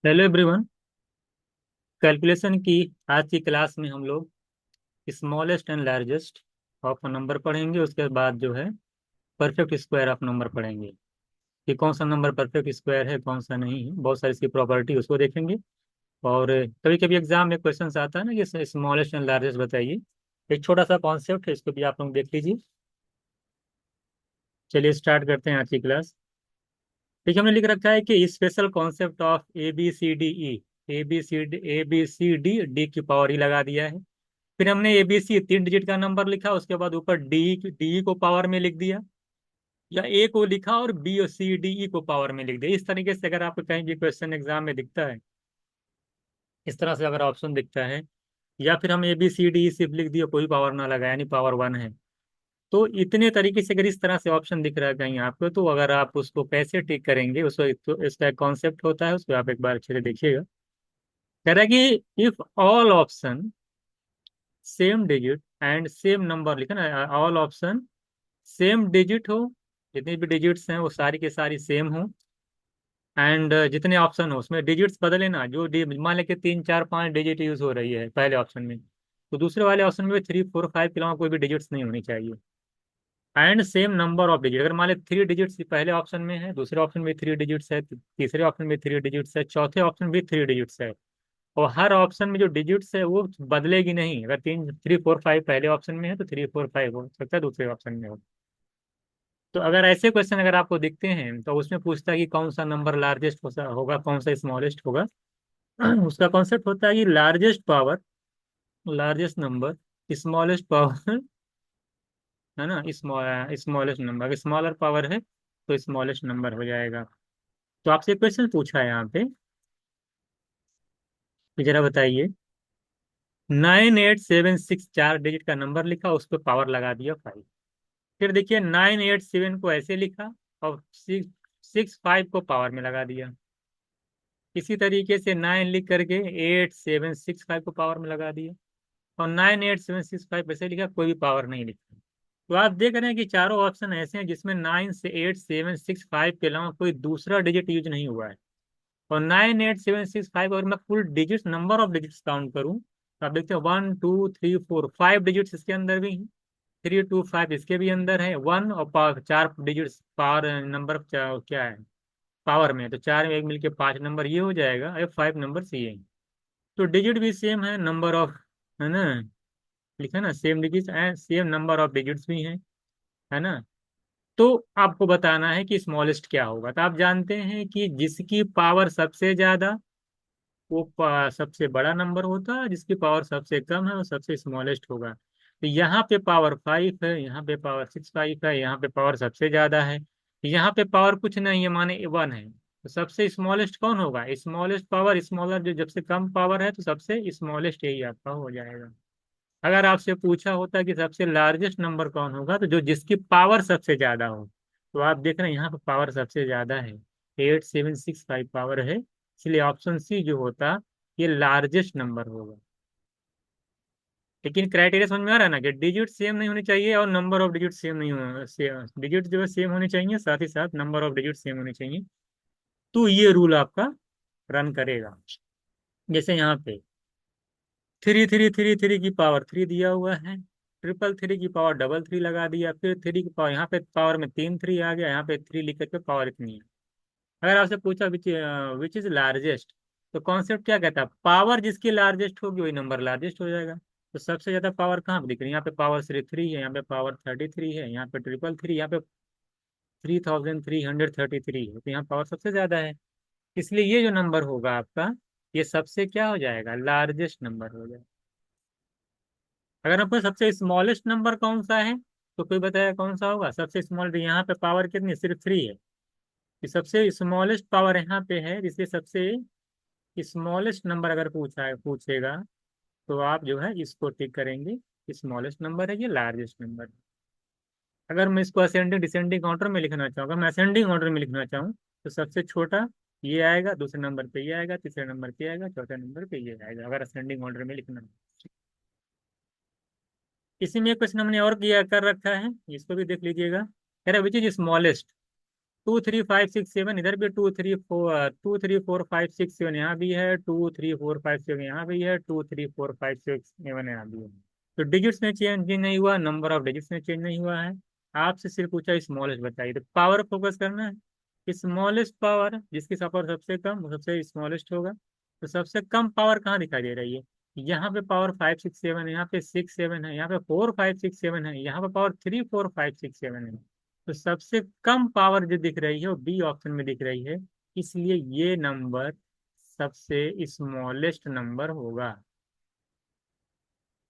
Hello everyone. Calculation की आज की क्लास में हम लोग smallest and largest of number पढ़ेंगे। उसके बाद जो है परफेक्ट स्क्वायर ऑफ नंबर पढ़ेंगे कि कौन सा नंबर परफेक्ट स्क्वायर है, कौन सा नहीं है। बहुत सारी इसकी प्रॉपर्टी उसको देखेंगे। और कभी कभी एग्जाम में क्वेश्चन आता है ना कि स्मॉलेस्ट एंड लार्जेस्ट बताइए। एक छोटा सा कॉन्सेप्ट है, इसको भी आप लोग देख लीजिए। चलिए स्टार्ट करते हैं आज की क्लास। देखिए हमने लिख रखा है कि special concept of ABCDE। A B C D की पावर ही लगा दिया है। फिर हमने ABC 3 डिजिट का नंबर लिखा, उसके बाद ऊपर डी को पावर में लिख दिया, या ए को लिखा और बी और CDE को पावर में लिख दिया। इस तरीके से अगर आपको कहीं भी क्वेश्चन एग्जाम में दिखता है, इस तरह से अगर ऑप्शन दिखता है, या फिर हम ABCDE सिर्फ लिख दिया, कोई पावर ना लगा, यानी पावर 1 है। तो इतने तरीके से अगर इस तरह से ऑप्शन दिख रहा है कहीं आपको, तो अगर आप उसको कैसे टिक करेंगे, उसको तो इसका एक कॉन्सेप्ट होता है, उसको आप एक बार अच्छे से देखिएगा। कह रहा है कि if all option same digit and same number, लिखा ना, ऑल ऑप्शन सेम डिजिट हो, जितनी भी डिजिट्स हैं वो सारी के सारी सेम हो। एंड जितने ऑप्शन हो उसमें डिजिट्स बदले ना, मान लें कि 3 4 5 डिजिट यूज हो रही है पहले ऑप्शन में, तो दूसरे वाले ऑप्शन में 3 4 5 के अलावा कोई भी डिजिट्स नहीं होनी चाहिए। And same number of digit, अगर मान लें 3 डिजिट्स पहले ऑप्शन में है, दूसरे ऑप्शन में 3 डिजिट्स है, तीसरे ऑप्शन में 3 डिजिट्स है, चौथे ऑप्शन में 3 डिजिट्स है, और हर ऑप्शन में जो डिजिट्स है वो बदलेगी नहीं। अगर 3 3 4 5 पहले ऑप्शन में है तो 3 4 5 हो सकता है दूसरे ऑप्शन में हो। तो अगर ऐसे क्वेश्चन अगर आपको दिखते हैं तो उसमें पूछता है कि कौन सा नंबर लार्जेस्ट होगा, कौन सा स्मॉलेस्ट होगा। उसका कॉन्सेप्ट होता है कि largest power, largest number, smallest power, है ना। स्मॉलेस्ट नंबर, स्मॉलर पावर है तो स्मॉलेस्ट नंबर हो जाएगा। तो आपसे क्वेश्चन पूछा है यहाँ पे कि जरा बताइए, 9876, 4 डिजिट का नंबर लिखा, उस पर पावर लगा दिया 5। फिर देखिए 987 को ऐसे लिखा और 6 6 5 को पावर में लगा दिया। इसी तरीके से 9 लिख करके 8765 को पावर में लगा दिया, और 98765 ऐसे लिखा, कोई भी पावर नहीं लिखा। तो आप देख रहे हैं कि चारों ऑप्शन ऐसे हैं जिसमें 9 से 8765 के अलावा कोई दूसरा डिजिट यूज नहीं हुआ है। और 98765, और मैं full digit, number of digits count करूं तो आप देखते हैं 1 2 3 4 5 डिजिट्स इसके अंदर भी हैं। 3 2 5 इसके भी अंदर है, वन और पावर, 4 डिजिट्स पावर नंबर क्या है पावर में, तो चार में एक मिलके 5 नंबर ये हो जाएगा, ये 5 नंबर ये है। तो डिजिट भी सेम है, नंबर ऑफ, है ना, लिखा ना, same digit and same number of digits भी हैं, है ना। तो आपको बताना है कि स्मॉलेस्ट क्या होगा। तो आप जानते हैं कि जिसकी पावर सबसे ज्यादा वो सबसे बड़ा नंबर होता है, जिसकी पावर सबसे कम है वो सबसे स्मॉलेस्ट होगा। तो यहाँ पे पावर 5 है, यहाँ पे पावर 6 5 है, यहाँ पे पावर सबसे ज्यादा है, यहाँ पे पावर कुछ नहीं है, माने 1 है। तो सबसे स्मॉलेस्ट कौन होगा, स्मॉलेस्ट पावर स्मॉलर, जो जब से कम पावर है तो सबसे स्मॉलेस्ट यही आपका हो जाएगा। अगर आपसे पूछा होता कि सबसे लार्जेस्ट नंबर कौन होगा, तो जो जिसकी पावर सबसे ज्यादा हो, तो आप देख रहे हैं यहाँ पे पावर सबसे ज्यादा है, 8765 पावर है, इसलिए ऑप्शन सी जो होता ये लार्जेस्ट नंबर होगा। लेकिन क्राइटेरिया समझ में आ रहा है ना, कि डिजिट सेम नहीं होनी चाहिए और नंबर ऑफ डिजिट सेम नहीं होना, डिजिट जो है सेम होनी चाहिए, साथ ही साथ नंबर ऑफ डिजिट सेम होनी चाहिए। तो ये रूल आपका रन करेगा। जैसे यहाँ पे 3 3 3 3 की पावर 3 दिया हुआ है, 3 3 3 की पावर डबल 3 लगा दिया, फिर 3 की पावर, यहाँ पे पावर में 3 3 आ गया, यहाँ पे 3 लिख करके पावर इतनी है। अगर आपसे पूछा विच इज लार्जेस्ट, तो कॉन्सेप्ट क्या कहता है, पावर जिसकी लार्जेस्ट होगी वही नंबर लार्जेस्ट हो जाएगा। तो सबसे ज्यादा पावर कहाँ पे दिख रही है, यहाँ पे पावर सिर्फ 3 है, यहाँ पे पावर 33 है, यहाँ पे 333, यहाँ पे 3333 है, तो यहाँ पावर सबसे ज्यादा है। इसलिए ये जो नंबर होगा आपका, ये सबसे क्या हो जाएगा, लार्जेस्ट नंबर हो जाएगा। अगर आपको सबसे स्मॉलेस्ट नंबर कौन सा है, तो कोई बताया कौन सा होगा सबसे स्मॉल, यहाँ पे पावर कितनी, सिर्फ 3 है। ये सबसे स्मॉलेस्ट पावर यहाँ पे है, जिससे सबसे स्मॉलेस्ट नंबर अगर पूछेगा, तो आप जो है इसको टिक करेंगे, स्मॉलेस्ट नंबर है, ये लार्जेस्ट नंबर है। अगर मैं इसको असेंडिंग डिसेंडिंग ऑर्डर में लिखना चाहूँगा, मैं असेंडिंग ऑर्डर में लिखना चाहूँ, तो सबसे छोटा ये आएगा, दूसरे नंबर पे ये आएगा, तीसरे नंबर पे आएगा, चौथे नंबर पे ये आएगा, अगर असेंडिंग ऑर्डर में लिखना है। इसी में क्वेश्चन हमने और किया कर रखा है, इसको भी देख लीजिएगा। कह रहा विच इज स्मॉलेस्ट, 2 3 5 6 7, इधर भी 2 3 4 5 6 7 यहाँ भी है, 2 3 4 5 6 यहाँ भी है, 2 3 4 5 6 7 यहाँ भी है। तो डिजिट्स में चेंज नहीं हुआ, नंबर ऑफ डिजिट्स में चेंज नहीं हुआ है। आपसे सिर्फ पूछा स्मॉलेस्ट बताइए, तो पावर फोकस करना है। स्मॉलेस्ट पावर, जिसकी पावर सबसे कम वो सबसे स्मॉलेस्ट होगा। तो सबसे कम पावर कहाँ दिखाई दे रही है? यहाँ पे पावर 5 6 7 है, यहाँ पे 6 7 है, यहाँ पे 4 5 6 7 है, यहाँ पे पावर 3 4 5 6 7 है। तो सबसे कम पावर जो दिख रही है वो बी ऑप्शन में दिख रही है। इसलिए ये नंबर सबसे स्मॉलेस्ट नंबर होगा।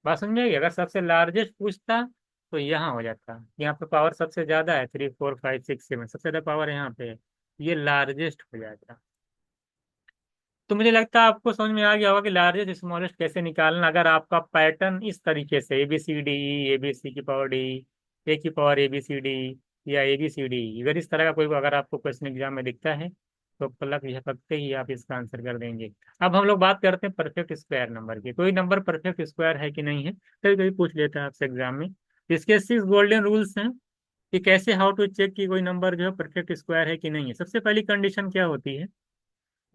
बात समझेगी? अगर सबसे लार्जेस्ट पूछता तो यहाँ हो जाता, यहाँ पे पावर सबसे ज्यादा है, 3 4 5 6 7, सबसे ज्यादा पावर यहाँ पे है, ये लार्जेस्ट हो जाता। तो मुझे लगता है आपको समझ में आ गया होगा कि लार्जेस्ट स्मॉलेस्ट कैसे निकालना, अगर आपका पैटर्न इस तरीके से ABCD, ABC की पावर D, A की पावर ABCD, या ABCD, अगर इस तरह का कोई अगर आपको क्वेश्चन एग्जाम में दिखता है तो पलक झपकते ही आप इसका आंसर कर देंगे। अब हम लोग बात करते हैं परफेक्ट स्क्वायर नंबर की। कोई नंबर परफेक्ट स्क्वायर है कि नहीं है, कभी कभी पूछ लेता है आपसे एग्जाम में। इसके 6 गोल्डन रूल्स हैं कि कैसे, हाउ टू चेक कि कोई नंबर जो है परफेक्ट स्क्वायर है कि नहीं है। सबसे पहली कंडीशन क्या होती है?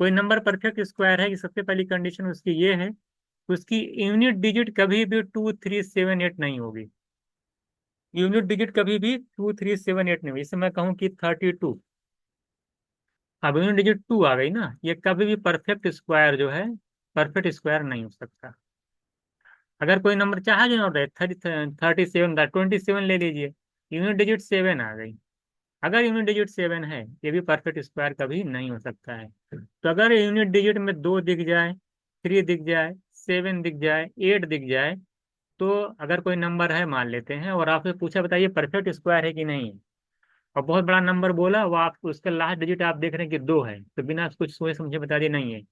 कोई नंबर परफेक्ट स्क्वायर है कि सबसे पहली कंडीशन उसकी ये है, उसकी यूनिट डिजिट कभी भी 2378 नहीं होगी। यूनिट डिजिट कभी भी 2378 नहीं होगी। इसे मैं कहूँ कि 32, अब यूनिट डिजिट 2 आ गई ना, ये कभी भी परफेक्ट स्क्वायर जो है, परफेक्ट स्क्वायर नहीं हो सकता। अगर कोई नंबर चाहे जो नोट है 37 था, 27 ले लीजिए, यूनिट डिजिट 7 आ गई, अगर यूनिट डिजिट 7 है, ये भी परफेक्ट स्क्वायर कभी नहीं हो सकता है। तो अगर यूनिट डिजिट में 2 दिख जाए, 3 दिख जाए, 7 दिख जाए, 8 दिख जाए, तो अगर कोई नंबर है मान लेते हैं, और आपसे पूछा बताइए परफेक्ट स्क्वायर है कि नहीं है, और बहुत बड़ा नंबर बोला, वो आप उसका लास्ट डिजिट आप देख रहे हैं कि 2 है, तो बिना कुछ सोचे समझे बता दिए नहीं है।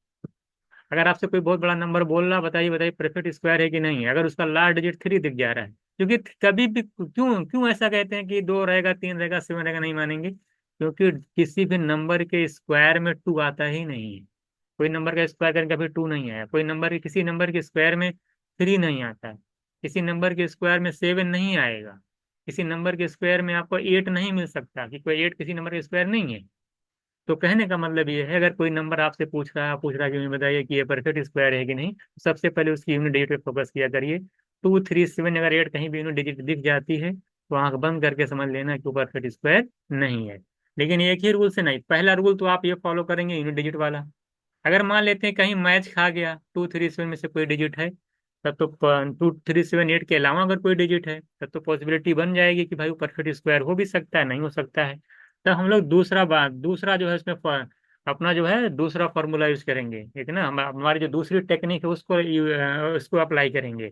अगर आपसे कोई बहुत बड़ा नंबर बोल रहा, बताइए बताइए परफेक्ट स्क्वायर है कि नहीं है, अगर उसका लास्ट डिजिट 3 दिख जा रहा है, क्योंकि कभी भी, क्यों क्यों ऐसा कहते हैं कि 2 रहेगा, 3 रहेगा, 7 रहेगा, नहीं मानेंगे? क्योंकि किसी भी नंबर के स्क्वायर में 2 आता ही नहीं है। कोई नंबर का स्क्वायर करके कभी 2 नहीं आया, कोई नंबर के किसी नंबर के स्क्वायर में 3 नहीं आता है, किसी नंबर के स्क्वायर में 7 नहीं आएगा, किसी नंबर के स्क्वायर में आपको 8 नहीं मिल सकता, कि कोई 8 किसी नंबर के स्क्वायर नहीं है। तो कहने का मतलब ये है, अगर कोई नंबर आपसे पूछ रहा है कि मुझे बताइए कि ये परफेक्ट स्क्वायर है कि नहीं, तो सबसे पहले उसकी यूनिट डिजिट पे फोकस किया करिए। 2 3 7 अगर 8 कहीं भी यूनिट डिजिट दिख जाती है, तो आंख बंद करके समझ लेना कि वो परफेक्ट स्क्वायर नहीं है। लेकिन एक ही रूल से नहीं, पहला रूल तो आप ये फॉलो करेंगे यूनिट डिजिट वाला। अगर मान लेते हैं कहीं मैच खा गया, 2 3 7 में से कोई डिजिट है, तब तो 2 3 7 8 के अलावा अगर कोई डिजिट है, तब तो पॉसिबिलिटी बन जाएगी कि भाई वो परफेक्ट स्क्वायर हो भी सकता है, नहीं हो सकता है। तब हम लोग दूसरा जो है इसमें अपना जो है दूसरा फॉर्मूला यूज करेंगे, ठीक है ना, हमारी जो दूसरी टेक्निक है उसको अप्लाई करेंगे।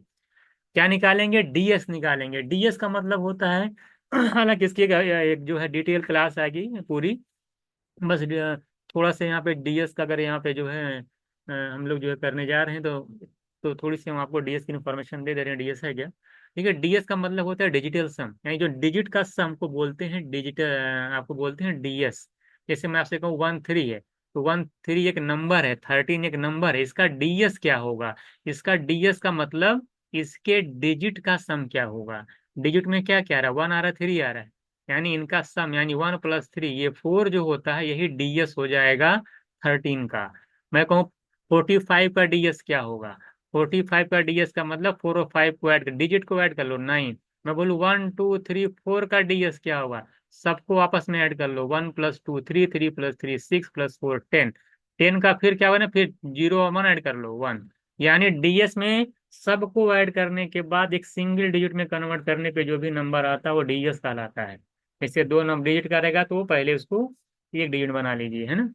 क्या निकालेंगे? डीएस निकालेंगे। डीएस का मतलब होता है हालांकि इसकी एक जो है डिटेल क्लास आएगी पूरी, बस थोड़ा सा यहाँ पे डीएस का, अगर यहाँ पे जो है हम लोग जो है करने जा रहे हैं, तो थोड़ी सी हम आपको डीएस की इन्फॉर्मेशन दे रहे हैं, डीएस है क्या। ठीक है, डीएस का मतलब होता है डिजिटल सम, यानी जो डिजिट का सम को बोलते हैं डिजिटल, आपको बोलते हैं डीएस। जैसे मैं आपसे कहूँ 13 है, तो 13 एक नंबर है, 13 एक नंबर है, इसका डीएस क्या होगा? इसका डीएस का मतलब इसके डिजिट का सम क्या होगा। डिजिट में क्या क्या आ रहा है? 1 आ रहा है, 3 आ रहा है, यानी इनका सम, यानी 1 + 3 ये 4 जो होता है, यही डीएस हो जाएगा 13 का। मैं कहूँ 45 का डीएस क्या होगा? 45 का डीएस का मतलब 4 और 5 को ऐड कर, डिजिट को ऐड कर लो, 9। मैं बोलूँ 1 2 3 4 का डीएस क्या होगा? सबको आपस में ऐड कर लो, 1 + 2 3, 3 + 3 6 + 4 10। 10 का फिर क्या होगा ना, फिर 0 और 1 ऐड कर लो, 1। यानी डीएस में सबको ऐड करने के बाद एक सिंगल डिजिट में कन्वर्ट करने पे जो भी नंबर आता है वो डीएस कहलाता है। इससे 2 नंबर डिजिट का रहेगा, तो पहले उसको एक डिजिट बना लीजिए, है ना।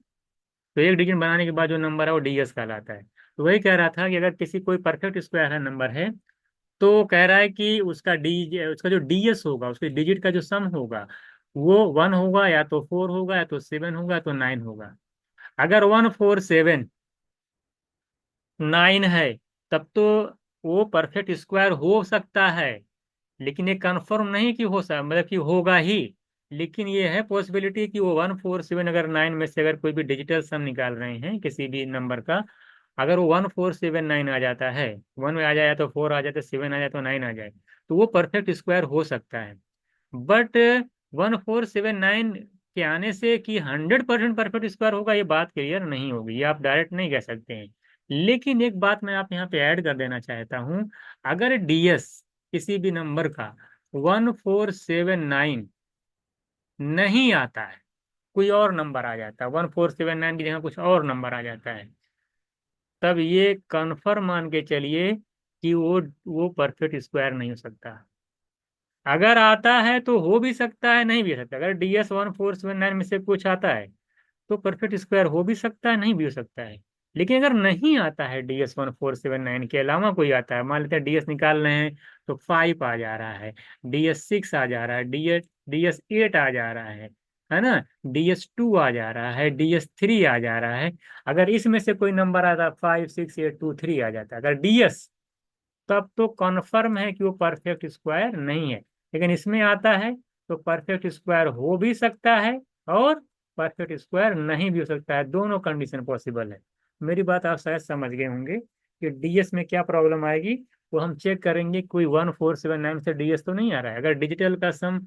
तो एक डिजिट बनाने के बाद जो नंबर है वो डीएस कहलाता है। तो वही कह रहा था कि अगर किसी कोई परफेक्ट स्क्वायर है नंबर है, तो कह रहा है कि उसका जो डीएस होगा, उसके डिजिट का जो सम होगा, वो 1 होगा, या तो 4 होगा, या तो 7 होगा, या तो 9 होगा। अगर 1 4 7 9 है, तब तो वो परफेक्ट स्क्वायर हो सकता है, लेकिन ये कंफर्म नहीं कि हो सकता, मतलब कि होगा ही। लेकिन ये है पॉसिबिलिटी कि वो 1 4 7 अगर 9 में से अगर कोई भी डिजिटल सम निकाल रहे हैं किसी भी नंबर का, अगर वो 1 4 7 9 आ जाता है, 1 में आ जाए, तो 4 आ जाए, तो 7 आ जाए, तो 9 आ जाए, तो वो परफेक्ट स्क्वायर हो सकता है। बट 1 4 7 9 के आने से कि 100% परफेक्ट स्क्वायर होगा, ये बात क्लियर नहीं होगी, ये आप डायरेक्ट नहीं कह सकते हैं। लेकिन एक बात मैं आप यहाँ पे ऐड कर देना चाहता हूँ, अगर डीएस किसी भी नंबर का 1479 नहीं आता है, कोई और नंबर आ जाता है 1479 की जगह कुछ और नंबर आ जाता है, तब ये कन्फर्म मान के चलिए कि वो परफेक्ट स्क्वायर नहीं हो सकता। अगर आता है तो हो भी सकता है, नहीं भी हो सकता। अगर डीएस 1479 में से कुछ आता है तो परफेक्ट स्क्वायर हो भी सकता है, नहीं भी हो सकता है। लेकिन अगर नहीं आता है डीएस 1479 के अलावा कोई आता है, मान लेते हैं डीएस निकाल रहे हैं तो 5 आ जा रहा है, डीएस 6 आ जा रहा है, डीएस 8 आ जा रहा है ना, डीएस 2 आ जा रहा है, डीएस 3 आ जा रहा है। अगर इसमें से कोई नंबर आता, 5 6 8 2 3 आ जाता है अगर डीएस, तब तो कन्फर्म है कि वो परफेक्ट स्क्वायर नहीं है। लेकिन इसमें आता है तो परफेक्ट स्क्वायर हो भी सकता है और परफेक्ट स्क्वायर नहीं भी हो सकता है, दोनों कंडीशन पॉसिबल है। मेरी बात आप शायद समझ गए होंगे कि डीएस में क्या प्रॉब्लम आएगी। वो हम चेक करेंगे कोई 1479 से डीएस तो नहीं आ रहा है। अगर डिजिटल का सम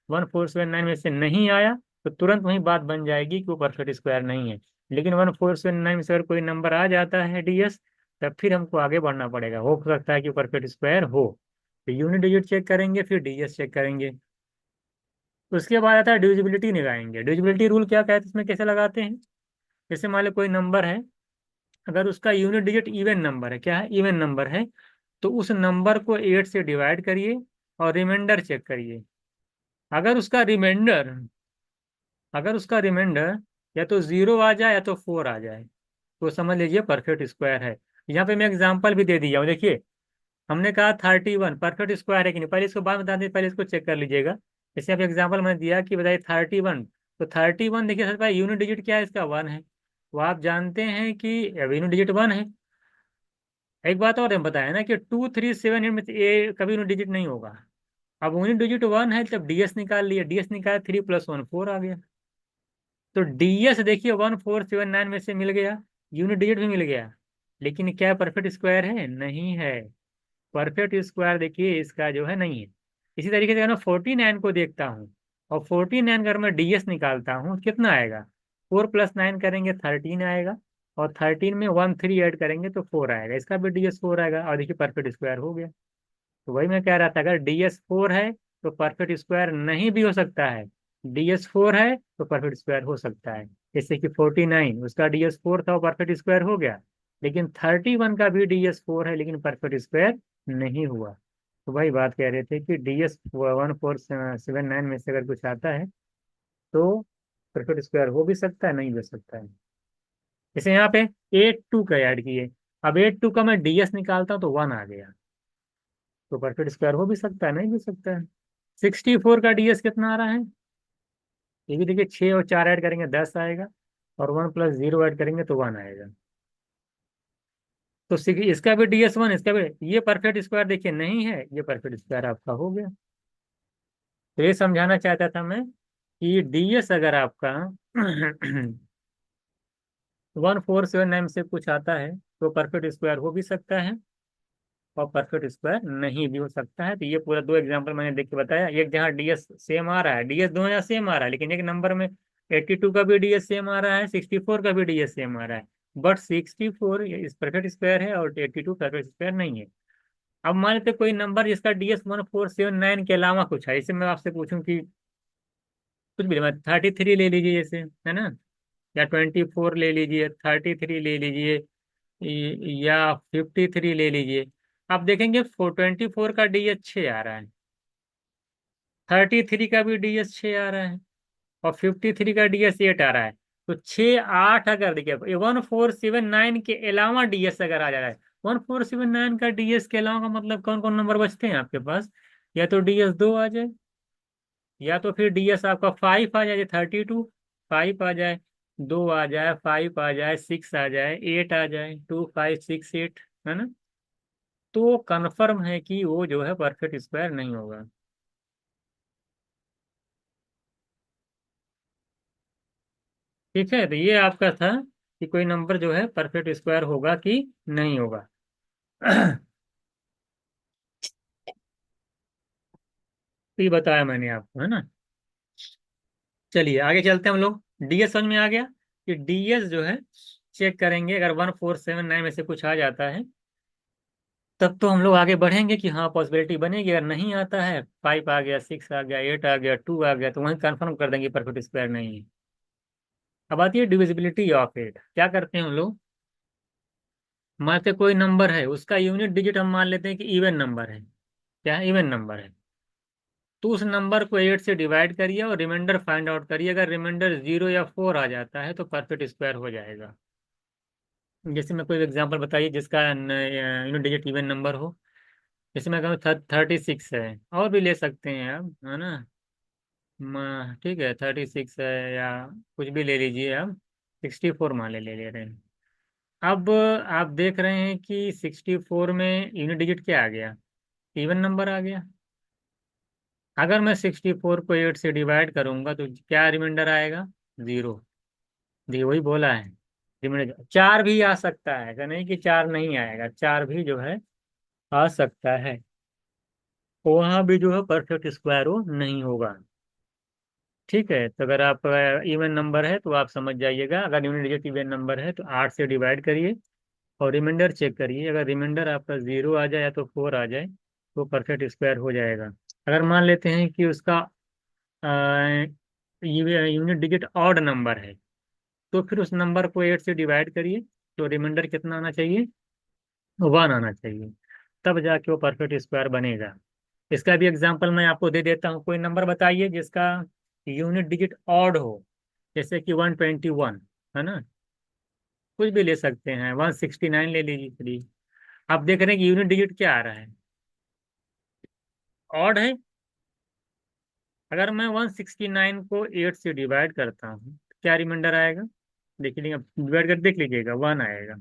1479 में से नहीं आया तो तुरंत वही बात बन जाएगी कि वो परफेक्ट स्क्वायर नहीं है। लेकिन 1479 में से अगर कोई नंबर आ जाता है डीएस, तब फिर हमको आगे बढ़ना पड़ेगा, हो सकता है कि परफेक्ट स्क्वायर हो। तो यूनिट डिजिट चेक करेंगे, फिर डीएस चेक करेंगे। उसके बाद आता है डिविजिबिलिटी निकालेंगे। डिविजिबिलिटी रूल क्या कहते हैं, इसमें कैसे लगाते हैं। जैसे मान लो कोई नंबर है, अगर उसका यूनिट डिजिट इवन नंबर है, क्या है, इवन नंबर है, तो उस नंबर को 8 से डिवाइड करिए और रिमाइंडर चेक करिए। अगर उसका रिमाइंडर अगर उसका रिमाइंडर या तो 0 आ जाए या तो 4 आ जाए, तो समझ लीजिए परफेक्ट स्क्वायर है। यहाँ पे मैं एग्जांपल भी दे दिया हूँ, देखिए। हमने कहा 31 परफेक्ट स्क्वायर है कि नहीं, पहले इसको बाद में बता दें, पहले इसको चेक कर लीजिएगा। जैसे आप एग्जांपल मैंने दिया कि बताइए 31, तो 31 देखिए सबसे पहले यूनिट डिजिट क्या है, इसका 1 है। वो आप जानते हैं कि अब यूनिट डिजिट 1 है। एक बात और हम बताया ना कि 2 3 7 में से ए कभी यूनिट डिजिट नहीं होगा। अब यूनिट डिजिट 1 है, जब डीएस निकाल लिया, डीएस निकाल 3 + 1 4 आ गया। तो डीएस देखिए 1479 में से मिल गया, यूनिट डिजिट भी मिल गया। लेकिन क्या परफेक्ट स्क्वायर है, नहीं है। परफेक्ट स्क्वायर देखिए इसका जो है नहीं है। इसी तरीके से अगर मैं 49 को देखता हूँ और 49 का अगर मैं डीएस निकालता हूँ कितना आएगा, 4 + 9 करेंगे 13 आएगा, और 13 में 1 3 ऐड करेंगे तो 4 आएगा, इसका भी डीएस 4 आएगा, और देखिए परफेक्ट स्क्वायर हो गया। तो वही मैं कह रहा था, अगर डीएस 4 है तो परफेक्ट स्क्वायर नहीं भी हो सकता है, डीएस 4 है तो परफेक्ट स्क्वायर हो सकता है। जैसे कि 49 उसका डीएस 4 था, वो परफेक्ट स्क्वायर हो गया। लेकिन 31 का भी डीएस 4 है लेकिन परफेक्ट स्क्वायर नहीं हुआ। तो वही बात कह रहे थे कि डीएस 1479 में से अगर कुछ आता है तो परफेक्ट स्क्वायर हो भी सकता है, नहीं भी हो सकता है। जैसे यहाँ पे 82 का ऐड किए, अब 82 का मैं डीएस निकालता हूँ तो 1 आ गया, तो परफेक्ट स्क्वायर हो भी सकता है, नहीं भी हो सकता है। 64 का डीएस कितना आ रहा है, ये भी देखिए, 6 और 4 ऐड करेंगे 10 आएगा, और 1 + 0 ऐड करेंगे तो 1 आएगा। तो इसका भी डीएस 1, इसका भी, ये परफेक्ट स्क्वायर देखिए नहीं है, ये परफेक्ट स्क्वायर आपका हो गया। तो ये समझाना चाहता था मैं कि डीएस अगर आपका 1479 से कुछ आता है तो परफेक्ट स्क्वायर हो भी सकता है और परफेक्ट स्क्वायर नहीं भी हो सकता है। तो ये पूरा दो एग्जांपल मैंने देख के बताया। एक जहाँ डीएस सेम आ रहा है, डीएस दोनों जहाँ सेम आ रहा है, लेकिन एक नंबर में 82 का भी डीएस सेम आ रहा है, 64 का भी डीएस सेम आ रहा है। बट 64 इस परफेक्ट स्क्वायर है और 82 परफेक्ट स्क्वायर नहीं है। अब मान लेते कोई नंबर जिसका डीएस 1479 के अलावा कुछ है, इसे मैं आपसे पूछूं कि कुछ भी, मैं 33 ले लीजिए जैसे, है ना, या 24 ले लीजिए, 33 ले लीजिए, या 53 ले लीजिए। आप देखेंगे 24 का डीएस 6 आ रहा है, 33 का भी डीएस 6 आ रहा है, और 53 का डीएस 8 आ रहा है। तो 6 8 अगर देखिए 1479 के अलावा डीएस अगर आ जा रहा है, 1479 का डीएस के अलावा का मतलब कौन कौन नंबर बचते हैं आपके पास, या तो डीएस 2 आ जाए, या तो फिर डीएस आपका 5 आ जाए, 32 5 आ जाए, 2 आ जाए, 5 आ जाए, 6 आ जाए, 8 आ जाए, 2 5 6 8, है ना। तो कन्फर्म है कि वो जो है परफेक्ट स्क्वायर नहीं होगा। ठीक है, तो ये आपका था कि कोई नंबर जो है परफेक्ट स्क्वायर होगा कि नहीं होगा। तो ये बताया मैंने आपको, है ना। चलिए आगे चलते हैं हम लोग। डीएस समझ में आ गया कि डीएस जो है चेक करेंगे, अगर 1479 में से कुछ आ जाता है तब तो हम लोग आगे बढ़ेंगे कि हाँ पॉसिबिलिटी बनेगी। अगर नहीं आता है, 5 आ गया, 6 आ गया, 8 आ गया, 2 आ गया, तो वहीं कंफर्म कर देंगे परफेक्ट स्क्वायर नहीं है। अब आती है डिविजिबिलिटी ऑफ इट। क्या करते हैं हम लोग, मानते कोई नंबर है, उसका यूनिट डिजिट हम मान लेते हैं कि इवन नंबर है। क्या है? इवन नंबर है। तो उस नंबर को 8 से डिवाइड करिए और रिमाइंडर फाइंड आउट करिए। अगर रिमाइंडर 0 या 4 आ जाता है तो परफेक्ट स्क्वायर हो जाएगा। जैसे मैं कोई एग्जांपल बताइए जिसका यूनिट डिजिट इवन नंबर हो। जैसे मैं कहूँ 36 है, और भी ले सकते हैं आप, है ना। ठीक है, 36 है, या कुछ भी ले लीजिए आप। 64 मान ले रहे हैं। अब आप देख रहे हैं कि 64 में यूनिट डिजिट क्या आ गया? इवन नंबर आ गया। अगर मैं 64 को 8 से डिवाइड करूंगा तो क्या रिमाइंडर आएगा? 0। जी वही बोला है। रिमाइंडर 4 भी आ सकता है, ऐसा नहीं कि 4 नहीं आएगा, 4 भी जो है आ सकता है। वहां भी जो है परफेक्ट स्क्वायर वो नहीं होगा। ठीक है, तो अगर आप इवन नंबर है तो आप समझ जाइएगा, अगर यूनिट डिजिट इवन नंबर है तो 8 से डिवाइड करिए और रिमाइंडर चेक करिए। अगर रिमाइंडर आपका 0 आ जाए या तो 4 आ जाए तो परफेक्ट स्क्वायर हो जाएगा। अगर मान लेते हैं कि उसका यूनिट डिजिट ऑड नंबर है, तो फिर उस नंबर को 8 से डिवाइड करिए, तो रिमाइंडर कितना आना चाहिए? 1 आना चाहिए। तब जाके वो परफेक्ट स्क्वायर बनेगा। इसका भी एग्जांपल मैं आपको दे देता हूँ। कोई नंबर बताइए जिसका यूनिट डिजिट ऑड हो, जैसे कि 121, है ना। कुछ भी ले सकते हैं, 169 ले लीजिए चलिए। आप देख रहे हैं कि यूनिट डिजिट क्या आ रहा है? ऑड है। अगर मैं 169 को 8 से डिवाइड करता हूँ तो क्या रिमाइंडर आएगा? देख लीजिए, डिवाइड कर देख लीजिएगा, 1 आएगा।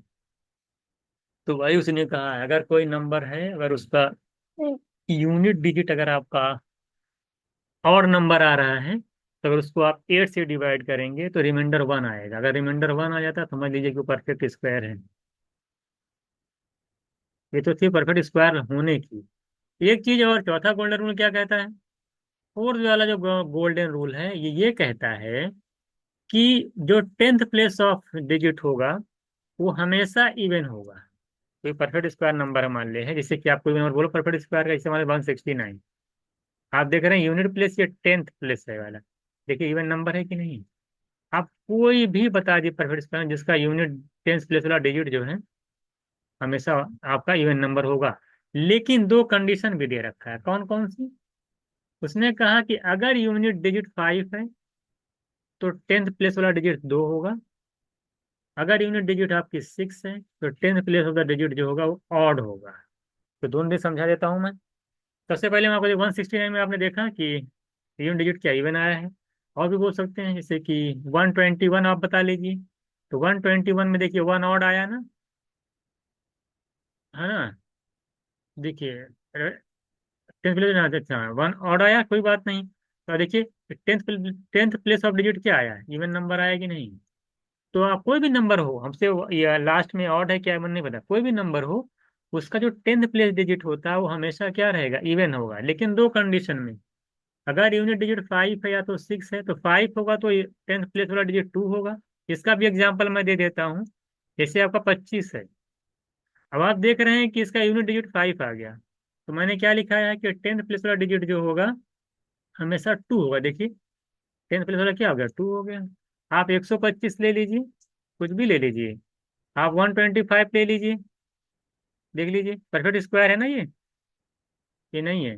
तो वही उसने कहा है, अगर कोई नंबर है, अगर उसका यूनिट डिजिट अगर आपका और नंबर आ रहा है, तो अगर उसको आप 8 से डिवाइड करेंगे तो रिमाइंडर 1 आएगा। अगर रिमाइंडर 1 आ जाता है तो समझ लीजिए कि वो परफेक्ट स्क्वायर है। ये तो थी परफेक्ट स्क्वायर होने की। एक चीज और, चौथा गोल्डन रूल क्या कहता है? फोर्थ वाला जो गोल्डन रूल है ये कहता है कि जो 10th प्लेस ऑफ डिजिट होगा वो हमेशा इवन होगा। कोई परफेक्ट स्क्वायर नंबर मान ले है, जैसे कि आप कोई नंबर बोलो परफेक्ट स्क्वायर का, जैसे हमारे 169। आप देख रहे हैं यूनिट प्लेस ये 10th प्लेस है वाला, देखिए इवन नंबर है कि नहीं। आप कोई भी बता दिए परफेक्ट स्क्वायर जिसका यूनिट 10th प्लेस वाला डिजिट जो है हमेशा आपका इवन नंबर होगा। लेकिन दो कंडीशन भी दे रखा है, कौन कौन सी? उसने कहा कि अगर यूनिट डिजिट 5 है तो 10th प्लेस वाला डिजिट 2 होगा। अगर यूनिट डिजिट आपकी 6 है तो 10th place of the digit जो होगा वो ऑड होगा। तो दोनों भी समझा देता हूँ मैं। सबसे पहले मैं आपको 169 में आपने देखा कि यूनिट डिजिट क्या इवन आया है। और भी बोल सकते हैं, जैसे कि 121 आप बता लीजिए। तो 121 में देखिए 1 ऑड आया ना, है ना। देखिए 10th प्लेस, अच्छा 1 ऑड आया, कोई बात नहीं। तो देखिए 10th प्लेस ऑफ डिजिट क्या आया? इवन नंबर आया कि नहीं? तो आप कोई भी नंबर हो हमसे, या लास्ट में ऑड है क्या मन नहीं पता, कोई भी नंबर हो, उसका जो 10th प्लेस डिजिट होता है वो हमेशा क्या रहेगा? इवन होगा, लेकिन दो कंडीशन में। अगर यूनिट डिजिट 5 है या तो 6 है, तो 5 होगा तो 10th प्लेस वाला डिजिट 2 होगा। इसका भी एग्जाम्पल मैं दे देता हूँ। जैसे आपका 25 है, अब आप देख रहे हैं कि इसका यूनिट डिजिट 5 आ गया, तो मैंने क्या लिखा है कि 10th प्लेस वाला डिजिट जो होगा हमेशा 2 होगा। देखिए 10th प्लेस वाला क्या हो गया? 2 हो गया। आप 125 ले लीजिए, कुछ भी ले लीजिए। आप 125 ले लीजिए, देख लीजिए परफेक्ट स्क्वायर है ना ये नहीं है।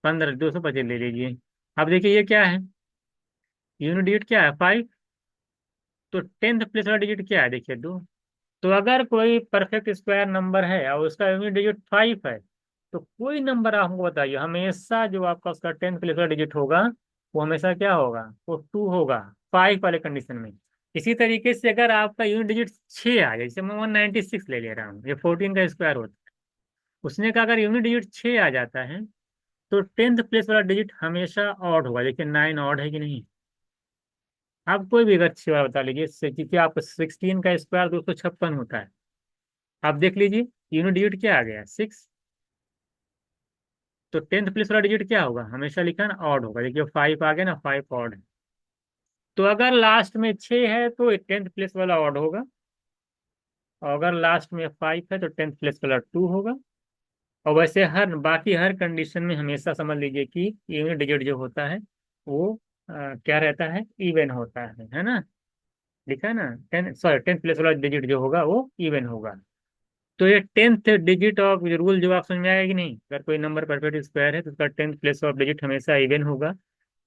15, 225 ले लीजिए। अब देखिए ये क्या है? यूनिट डिजिट क्या है? 5। तो 10th प्लेस वाला डिजिट क्या है? देखिए 2। तो अगर कोई परफेक्ट स्क्वायर नंबर है और उसका यूनिट डिजिट 5 है, तो कोई नंबर आप हमको बताइए, हमेशा जो आपका उसका 10th प्लेस वाला डिजिट होगा वो हमेशा क्या होगा? वो 2 होगा, 5 वाले कंडीशन में। इसी तरीके से अगर आपका यूनिट डिजिट 6 आ जाए, जैसे मैं 196 ले रहा हूँ, ये 14 का स्क्वायर होता है। उसने कहा अगर यूनिट डिजिट 6 आ जाता है तो 10th प्लेस वाला डिजिट हमेशा ऑड होगा। देखिए 9 ऑड है कि नहीं। आप कोई भी अगर 6 वाला बता लीजिए, क्योंकि आपको 16 का स्क्वायर 256 होता है। आप देख लीजिए यूनिट डिजिट क्या आ गया? 6। तो 10th प्लेस वाला डिजिट क्या होगा? हमेशा लिखा है ना, ऑड होगा। देखिए 5 आ गया ना, 5 ऑड है। तो अगर लास्ट में 6 है तो 10th प्लेस वाला ऑड होगा, और अगर लास्ट में 5 है तो 10th प्लेस वाला 2 होगा। और वैसे हर बाकी हर कंडीशन में हमेशा समझ लीजिए कि यूनिट डिजिट जो होता है वो क्या रहता है, इवन होता है ना। लिखा है ना, 10th प्लेस वाला डिजिट जो होगा वो इवन होगा। तो ये 10th डिजिट ऑफ रूल जो आप समझ में आएगा कि नहीं, अगर कोई नंबर परफेक्ट स्क्वायर है तो उसका 10th प्लेस ऑफ डिजिट हमेशा इवन होगा,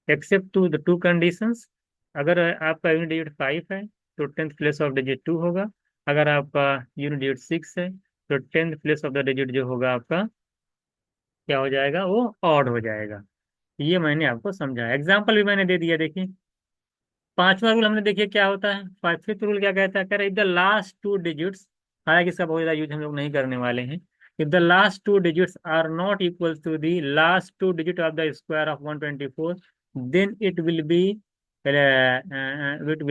except to the two conditions. अगर आपका यूनिट डिजिट 5 है तो 10th प्लेस ऑफ डिजिट 2 होगा। अगर आपका यूनिट डिजिट 6 है तो 10th place of the digit जो होगा आपका क्या हो जाएगा, वो ऑड हो जाएगा। ये मैंने आपको समझाया, एग्जाम्पल भी मैंने दे दिया। देखिए पांचवा रूल हमने देखिए क्या होता है, फिफ्थ रूल क्या कहता है, कह रहे if the last two digits, हालांकि इसका बहुत ज्यादा यूज हम लोग नहीं करने वाले हैं। If the last two digits are not equal to the last two digit of the square of 124, then it will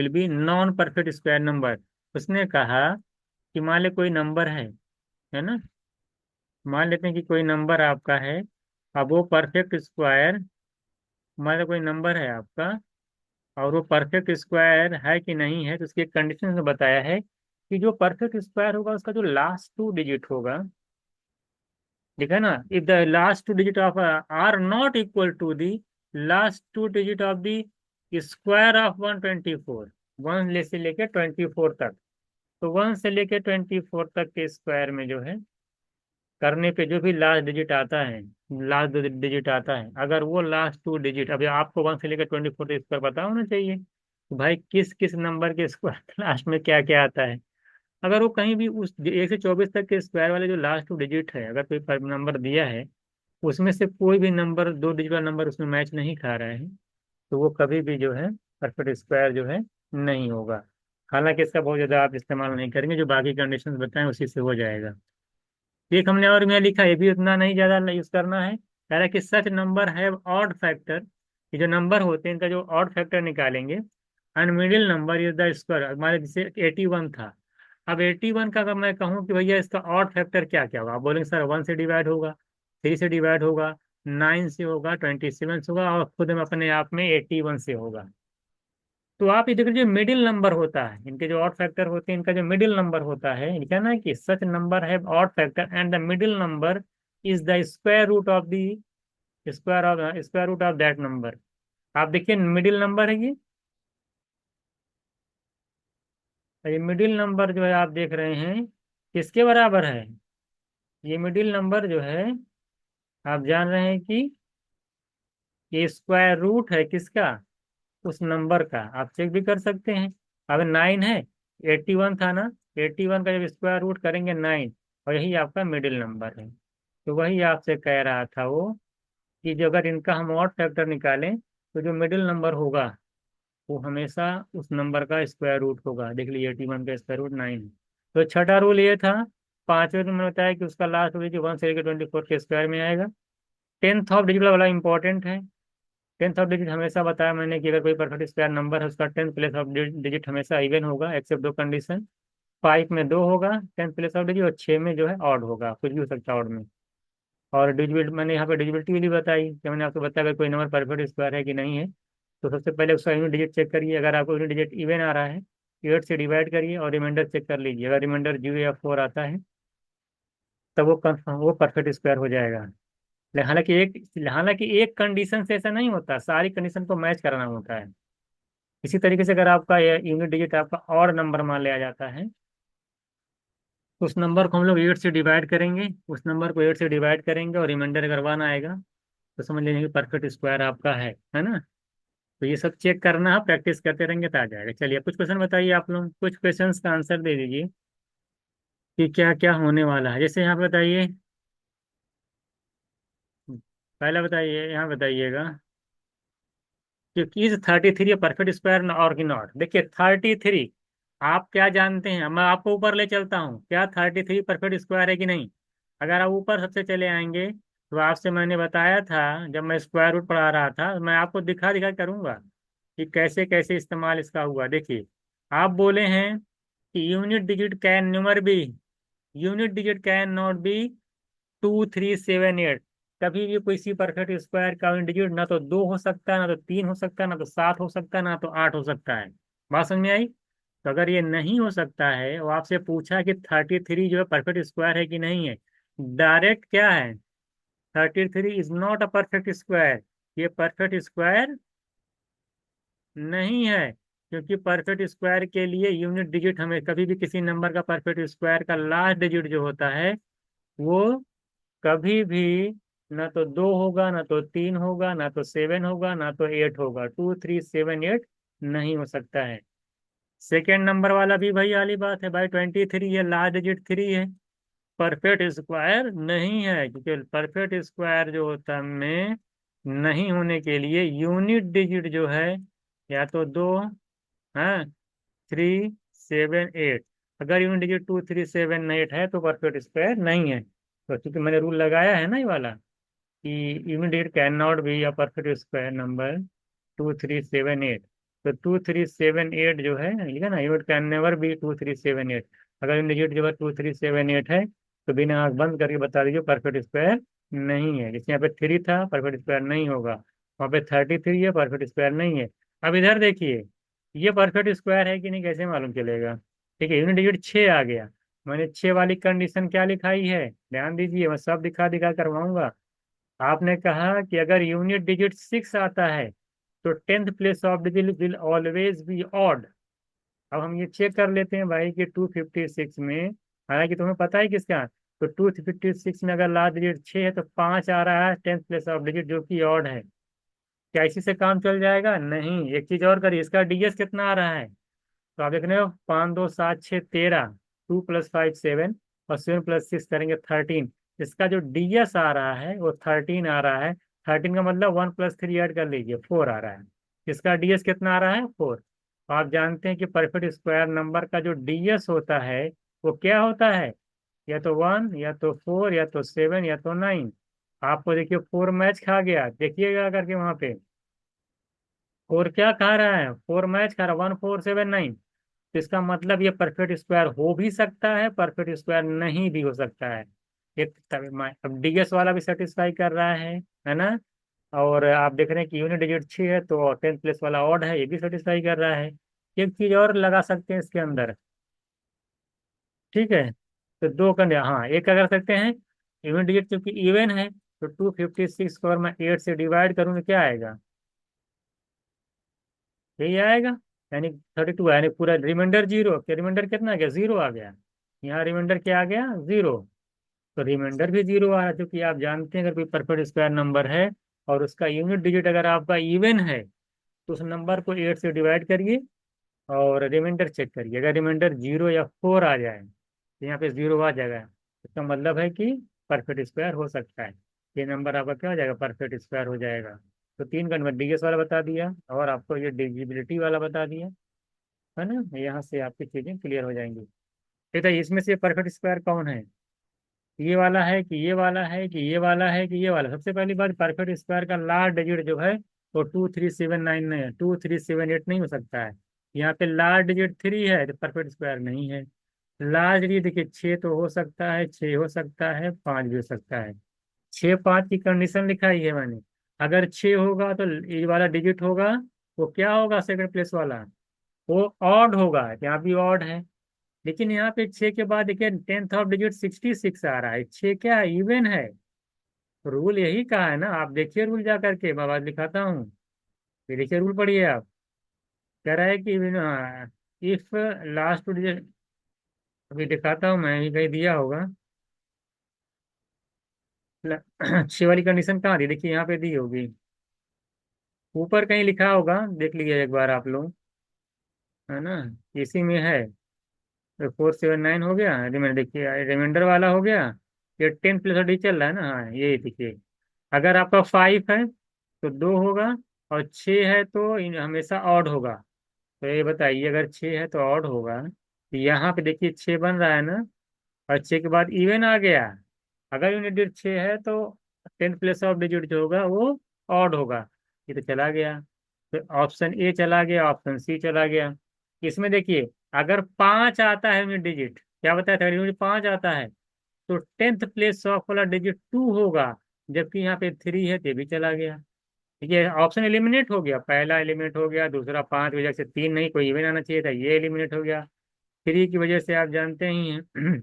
be non perfect square number. उसने कहा कि मान ले कोई नंबर है ना, मान लेते हैं कि कोई नंबर आपका है, अब वो परफेक्ट स्क्वायर, मान लो कोई नंबर है आपका और वो परफेक्ट स्क्वायर है कि नहीं है, तो उसकी एक कंडीशन में बताया है कि जो परफेक्ट स्क्वायर होगा उसका जो लास्ट टू डिजिट होगा, ठीक है ना, if the last two digit of are not equal to the last two digit of the square of 124, one ले से लेके 24 तक, तो वन से लेके 24 तक के स्क्वायर में जो है करने पे जो भी लास्ट डिजिट आता है, लास्ट डिजिट आता है, अगर वो लास्ट टू डिजिट, अभी आपको 1 से लेकर 24 तक स्क्वायर पता होना चाहिए तो भाई किस किस नंबर के स्क्वायर लास्ट में क्या क्या आता है। अगर वो कहीं भी उस 1 से 24 तक के स्क्वायर वाले जो लास्ट टू डिजिट है, अगर कोई नंबर दिया है उसमें से कोई भी नंबर दो डिजिट वाला नंबर उसमें मैच नहीं खा रहा है, तो वो कभी भी जो है परफेक्ट स्क्वायर जो है नहीं होगा। हालांकि इसका बहुत ज़्यादा आप इस्तेमाल नहीं करेंगे, जो बाकी कंडीशंस बताएं उसी से हो जाएगा। एक हमने और में लिखा, ये भी उतना नहीं ज्यादा यूज करना है, कह रहा है कि सच नंबर है ऑड फैक्टर, ये जो नंबर होते हैं इनका जो ऑड फैक्टर निकालेंगे, and middle number is the square. हमारे जैसे 81 था, अब 81 का अगर मैं कहूँ कि भैया इसका ऑड फैक्टर क्या क्या होगा, आप बोलेंगे सर 1 से डिवाइड होगा, 3 से डिवाइड होगा, 9 से होगा, 27 से होगा, और खुद में अपने आप में 81 से होगा। तो आप इधर जो मिडिल नंबर होता है, इनके जो ऑड फैक्टर होते हैं, इनका जो मिडिल नंबर होता है, ये कहना है कि सच नंबर है odd factor and the middle number is the square root of the square root of that number. आप देखिए मिडिल नंबर है ये मिडिल नंबर जो है आप देख रहे हैं किसके बराबर है, ये मिडिल नंबर जो है आप जान रहे हैं कि ये स्क्वायर रूट है किसका, उस नंबर का। आप चेक भी कर सकते हैं, अगर 9 है, 81 था ना, 81 का जब स्क्वायर रूट करेंगे 9, और यही आपका मिडिल नंबर है। तो वही आपसे कह रहा था वो कि जो अगर इनका हम ऑड फैक्टर निकालें तो जो मिडिल नंबर होगा वो हमेशा उस नंबर का स्क्वायर रूट होगा। देख लीजिए 81 का स्क्वायर रूट 9 है। तो छठा रूल ये था, पांचवें रूल में बताया कि उसका लास्ट डिजिट 1 से लेकर 24 के स्क्वायर में आएगा। टेंथ ऑफ डिजिट वाला इंपॉर्टेंट है, टेंथ ऑफ डिजिट हमेशा बताया मैंने कि अगर कोई परफेक्ट स्क्वायर नंबर है उसका 10th प्लेस ऑफ डिजिट हमेशा इवन होगा, एक्सेप्ट दो कंडीशन, 5 में 2 होगा 10th प्लेस ऑफ डिजिट, और 6 में जो है ऑड होगा, कुछ भी हो सकता है ऑड में। और डिजिबिलिटी मैंने यहाँ पे डिजिबिलिटी भी बताई कि मैंने आपको बताया अगर कोई नंबर परफेक्ट स्क्वायर है कि नहीं है, तो सबसे पहले उसका यूनिट डिजिट चेक करिए, अगर आपको यूनिट डिजिट इवन आ रहा है 8 से डिवाइड करिए और रिमाइंडर चेक कर लीजिए, अगर रिमाइंडर 0 या 4 आता है तब वो कंफर्म वो परफेक्ट स्क्वायर हो जाएगा। हालांकि एक कंडीशन से ऐसा नहीं होता, सारी कंडीशन को मैच कराना होता है। इसी तरीके से अगर आपका यूनिट डिजिट आपका और नंबर मान लिया जाता है, तो उस नंबर को हम लोग 8 से डिवाइड करेंगे, उस नंबर को 8 से डिवाइड करेंगे और रिमाइंडर अगर 1 आएगा तो समझ लीजिए कि परफेक्ट स्क्वायर आपका है ना। तो ये सब चेक करना है, प्रैक्टिस करते रहेंगे तो आ जाएगा। चलिए कुछ क्वेश्चन बताइए, आप लोग कुछ क्वेश्चंस का आंसर दे दीजिए कि क्या क्या होने वाला है। जैसे यहाँ पे बताइए, पहला बताइए, यहाँ बताइएगा कि इज 33 परफेक्ट स्क्वायर और की नॉट। देखिए 33, आप क्या जानते हैं, मैं आपको ऊपर ले चलता हूँ, क्या 33 परफेक्ट स्क्वायर है कि नहीं। अगर आप ऊपर सबसे चले आएंगे तो आपसे मैंने बताया था जब मैं स्क्वायर रूट पढ़ा रहा था, मैं आपको दिखा दिखा करूंगा कि कैसे कैसे इस्तेमाल इसका हुआ। देखिए आप बोले हैं कि unit digit can not be 2378। कभी भी किसी परफेक्ट स्क्वायर का यूनिट डिजिट ना तो 2 हो सकता है, ना तो 3 हो सकता है, ना तो 7 हो सकता है, ना तो 8 हो सकता है। बात समझ में आई? तो अगर ये नहीं हो सकता है, वो आपसे पूछा कि 33 जो है परफेक्ट स्क्वायर है कि नहीं है, डायरेक्ट क्या है, 33 is not a perfect square, ये परफेक्ट स्क्वायर नहीं है। क्योंकि परफेक्ट स्क्वायर के लिए यूनिट डिजिट, हमें कभी भी किसी नंबर का परफेक्ट स्क्वायर का लास्ट डिजिट जो होता है वो कभी भी ना तो 2 होगा, ना तो 3 होगा, ना तो 7 होगा, ना तो 8 होगा। 2 3 7 8 नहीं हो सकता है। सेकेंड नंबर वाला भी भाई वाली बात है भाई, 23 है, लास्ट डिजिट 3 है, परफेक्ट स्क्वायर नहीं है। क्योंकि परफेक्ट स्क्वायर जो होता है में नहीं होने के लिए यूनिट डिजिट जो है या तो 2 है, 3 7 8। अगर यूनिट डिजिट 2 3 7 8 है तो परफेक्ट स्क्वायर नहीं है। तो चूंकि मैंने रूल लगाया है ना ये वाला कि unit digit can not be a perfect square number 2 3 7 8। तो 2 3 7 8 जो है लिखा ना, यूनिट कैन नेवर बी 2 3 7 8। अगर यूनिट डिजिट जो है 2 3 7 8 है तो बिना आंख बंद करके बता दीजिए परफेक्ट स्क्वायर नहीं है। जैसे यहाँ पे 3 था, परफेक्ट स्क्वायर नहीं होगा। वहाँ पे 33 है, परफेक्ट स्क्वायर नहीं है। अब इधर देखिए, ये परफेक्ट स्क्वायर है कि नहीं कैसे मालूम चलेगा? ठीक है, यूनिट डिजिट 6 आ गया। मैंने 6 वाली कंडीशन क्या लिखाई है, ध्यान दीजिए, मैं सब दिखा दिखा करवाऊंगा। आपने कहा कि अगर यूनिट डिजिट 6 आता है तो tenth place of digit will always be odd. अब हम ये चेक कर लेते हैं भाई कि 256 में, हालांकि तुम्हें पता है किसका, तो 256 में अगर लास्ट डिजिट 6 है तो 5 आ रहा है टेंथ प्लेस ऑफ डिजिट जो कि ऑड है। क्या इसी से काम चल जाएगा? नहीं, एक चीज और करिए, इसका डीएस कितना आ रहा है? तो आप देख रहे हो 5 2 7 6 13, 2 + 5 7, और 7 + 6 करेंगे 13। इसका जो डीएस आ रहा है वो 13 आ रहा है। 13 का मतलब 1 + 3 ऐड कर लीजिए, 4 आ रहा है। इसका डीएस कितना आ रहा है? 4। आप जानते हैं कि परफेक्ट स्क्वायर नंबर का जो डीएस होता है वो क्या होता है, या तो 1 या तो 4 या तो 7 या तो 9। आपको देखिए 4 मैच खा गया, देखिएगा करके वहां पे 4 क्या खा रहा है, 4 मैच खा रहा है, 1 4 7 9। तो इसका मतलब ये परफेक्ट स्क्वायर हो भी सकता है, परफेक्ट स्क्वायर नहीं भी हो सकता है। अब डीएस वाला भी सेटिस्फाई कर रहा है ना? और आप देख रहे हैं कि यूनिट डिजिट 6 है तो टेंथ प्लेस वाला ऑड है, ये भी सेटिस्फाई कर रहा है। एक चीज और लगा सकते हैं इसके अंदर, ठीक है? तो दो कंडीशन, हाँ एक क्या कर सकते हैं, यूनिट डिजिट क्योंकि इवन है तो 256 को अगर मैं 8 से डिवाइड करूँ तो क्या आएगा, यही आएगा, यानी 32 यानी पूरा रिमाइंडर जीरो। क्या रिमाइंडर कितना आ गया, 0 आ गया। यहाँ रिमाइंडर क्या आ गया, 0। तो रिमाइंडर भी 0 आ रहा है, क्योंकि आप जानते हैं अगर कोई परफेक्ट स्क्वायर नंबर है और उसका यूनिट डिजिट अगर आपका इवन है तो उस नंबर को 8 से डिवाइड करिए और रिमाइंडर चेक करिए। अगर रिमाइंडर 0 या 4 आ जाए तो यहाँ पे 0 आ जाएगा, इसका मतलब है कि परफेक्ट स्क्वायर हो सकता है। ये नंबर आपका क्या हो जाएगा, परफेक्ट स्क्वायर हो जाएगा। तो 3 का नंबर डीएस वाला बता दिया और आपको ये डिविजिबिलिटी वाला बता दिया, है ना? यहाँ से आपकी चीजें क्लियर हो जाएंगी। ठीक है, इसमें से परफेक्ट स्क्वायर कौन है, ये वाला है कि ये वाला है कि ये वाला है कि ये वाला? सबसे पहली बात, परफेक्ट स्क्वायर का लास्ट डिजिट जो है वो 2 3 7 9 नहीं है, 2 3 7 8 नहीं हो सकता है। यहाँ पे लास्ट डिजिट 3 है तो परफेक्ट स्क्वायर नहीं है। लास्ट डिजिट देखिए 6 तो हो सकता है, 6 हो सकता है, 5 भी हो सकता है। 6 5 की कंडीशन लिखाई है मैंने। अगर 6 होगा तो ये वाला डिजिट होगा, वो क्या होगा, सेकंड प्लेस वाला, वो ऑड होगा, यहाँ भी ऑड है। लेकिन यहाँ पे 6 के बाद देखिए टेंथ ऑफ डिजिट 66 आ रहा है, 6 क्या है, इवन है। रूल यही कहा है ना, आप देखिए रूल जा करके, मैं आवाज लिखाता हूँ, ये देखिए रूल पढ़िए आप। कह रहा है कि इफ लास्ट डिजिट, अभी दिखाता हूँ मैं, ये कहीं दिया होगा। 6 वाली कंडीशन कहाँ दी, देखिए यहाँ पे दी होगी, ऊपर कहीं लिखा होगा, देख लीजिए एक बार आप लोग, है ना? इसी में है। तो 4 7 9 हो गया रिमाइंडर, देखिए रिमाइंडर वाला हो गया। ये 10 + 30 चल रहा है ना, हाँ ये देखिए। अगर आपका 5 है तो 2 होगा, और 6 है तो हमेशा ऑड होगा। तो ये बताइए, अगर 6 है तो ऑड होगा, तो यहाँ पे देखिए 6 बन रहा है ना, और 6 के बाद इवन आ गया। अगर यूनिट डिजिट 6 है तो टेंथ प्लेस ऑफ डिजिट जो होगा वो ऑड होगा। ये तो चला गया, तो ऑप्शन ए चला गया, ऑप्शन सी चला गया। इसमें देखिए अगर 5 आता है यूनिट डिजिट, क्या बताया था, यूनिट 5 आता है तो टेंथ प्लेस ऑफ वाला डिजिट 2 होगा। जबकि यहाँ पे 3 है तो ये भी चला गया। ठीक है, ऑप्शन एलिमिनेट हो गया, पहला एलिमिनेट हो गया, दूसरा 5 वजह से 3 नहीं, कोई इवन आना चाहिए था, ये एलिमिनेट हो गया। 3 की वजह से आप जानते ही हैं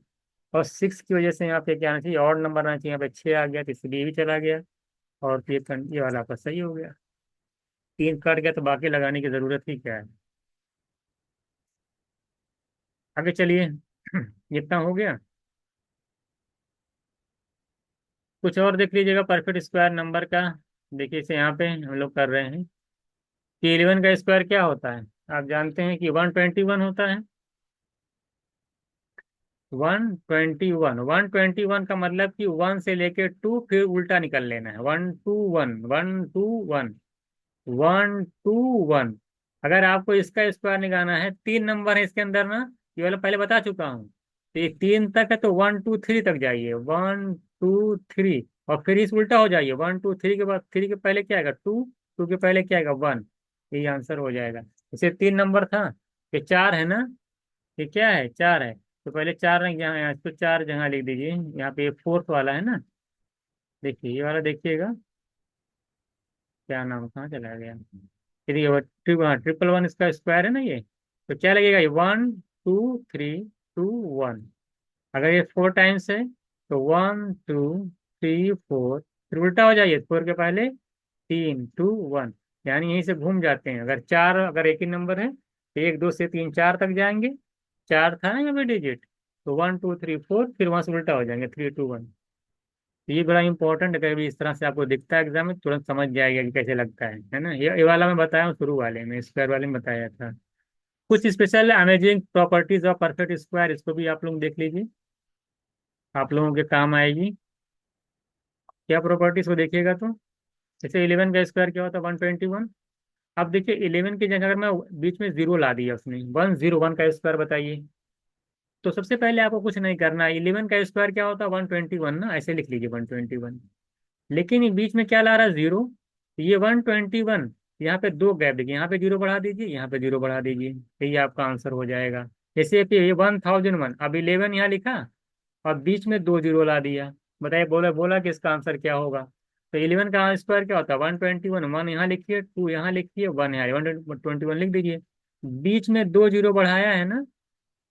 और 6 की वजह से यहाँ पे क्या आना चाहिए, और नंबर आना चाहिए, यहाँ पे 6 आ गया तो इसलिए ये भी चला गया। और फिर ये वाला आपका सही हो गया। 3 कट गया तो बाकी लगाने की जरूरत ही क्या है। आगे चलिए इतना हो गया। कुछ और देख लीजिएगा परफेक्ट स्क्वायर नंबर का। देखिए इसे यहाँ पे हम लोग कर रहे हैं कि 11 का स्क्वायर क्या होता है। आप जानते हैं कि 121 होता है। 121, 121 का मतलब कि 1 से लेके 2 फिर उल्टा निकल लेना है। 121, 121, 121। अगर आपको इसका स्क्वायर निकालना है, 3 नंबर है इसके अंदर ना, ये वाला पहले बता चुका हूँ। तो ये 3 तक है तो 1 2 3 तक जाइए, 1 2 3, और फिर इस उल्टा हो जाइए। 1 2 3 के बाद 3 के पहले क्या आएगा, 2, 2 के पहले क्या आएगा, 1। ये आंसर हो जाएगा। इसे 3 नंबर था, ये 4 है ना, ये क्या है, 4 है। तो पहले 4 रंग यहाँ, यहाँ इसको 4 जगह लिख दीजिए। यहाँ पे ये फोर्थ वाला है ना, देखिए ये वाला देखिएगा, क्या नाम कहाँ चला गया। यदि ये ट्रिपल वन इसका स्क्वायर है ना ये, तो क्या लगेगा, ये 1 2 3 2 1। अगर ये 4 टाइम्स है तो 1 2 3 4, फिर उल्टा हो जाइए, 4 के पहले 3 2 1, यानी यहीं से घूम जाते हैं। अगर 4, अगर एक ही नंबर है तो 1 2 से 3 4 तक जाएंगे, 4 था ना यहाँ पे डिजिट, तो 1 2 3 4, फिर वहां से उल्टा हो जाएंगे, 3 2 1। तो ये बड़ा इंपॉर्टेंट है, कभी इस तरह से आपको दिखता है एग्जाम में तुरंत समझ जाएगा कि कैसे लगता है ना। ये वाला मैं बताया हूँ शुरू वाले में, स्क्वायर वाले में बताया था। कुछ special amazing properties of perfect square, इसको भी आप लोग देख लीजिए, आप लोगों के काम आएगी। क्या प्रॉपर्टीज को देखिएगा तो, जैसे 11 का स्क्वायर क्या होता है, 121। अब देखिए 11 की जगह अगर मैं बीच में जीरो ला दिया उसने, 101 का स्क्वायर बताइए। तो सबसे पहले आपको कुछ नहीं करना, 11 का स्क्वायर क्या होता है, 121 ना, ऐसे लिख लीजिए 121। लेकिन ये बीच में क्या ला रहा है, जीरो। ये 121, यहाँ पे 2 गैप देखिए, यहाँ पे जीरो बढ़ा दीजिए, यहाँ पे जीरो बढ़ा दीजिए, तो ये आपका आंसर हो जाएगा। जैसे कि ये 1001, अब 11 यहाँ लिखा और बीच में 2 जीरो ला दिया। बताइए, बोला बोला कि इसका आंसर क्या होगा। तो 11 का स्क्वायर क्या होता है, 121, 1 यहाँ लिखिए, 2 यहाँ लिखिए, 1 यहाँ, 121 लिख दीजिए। बीच में 2 जीरो बढ़ाया है ना,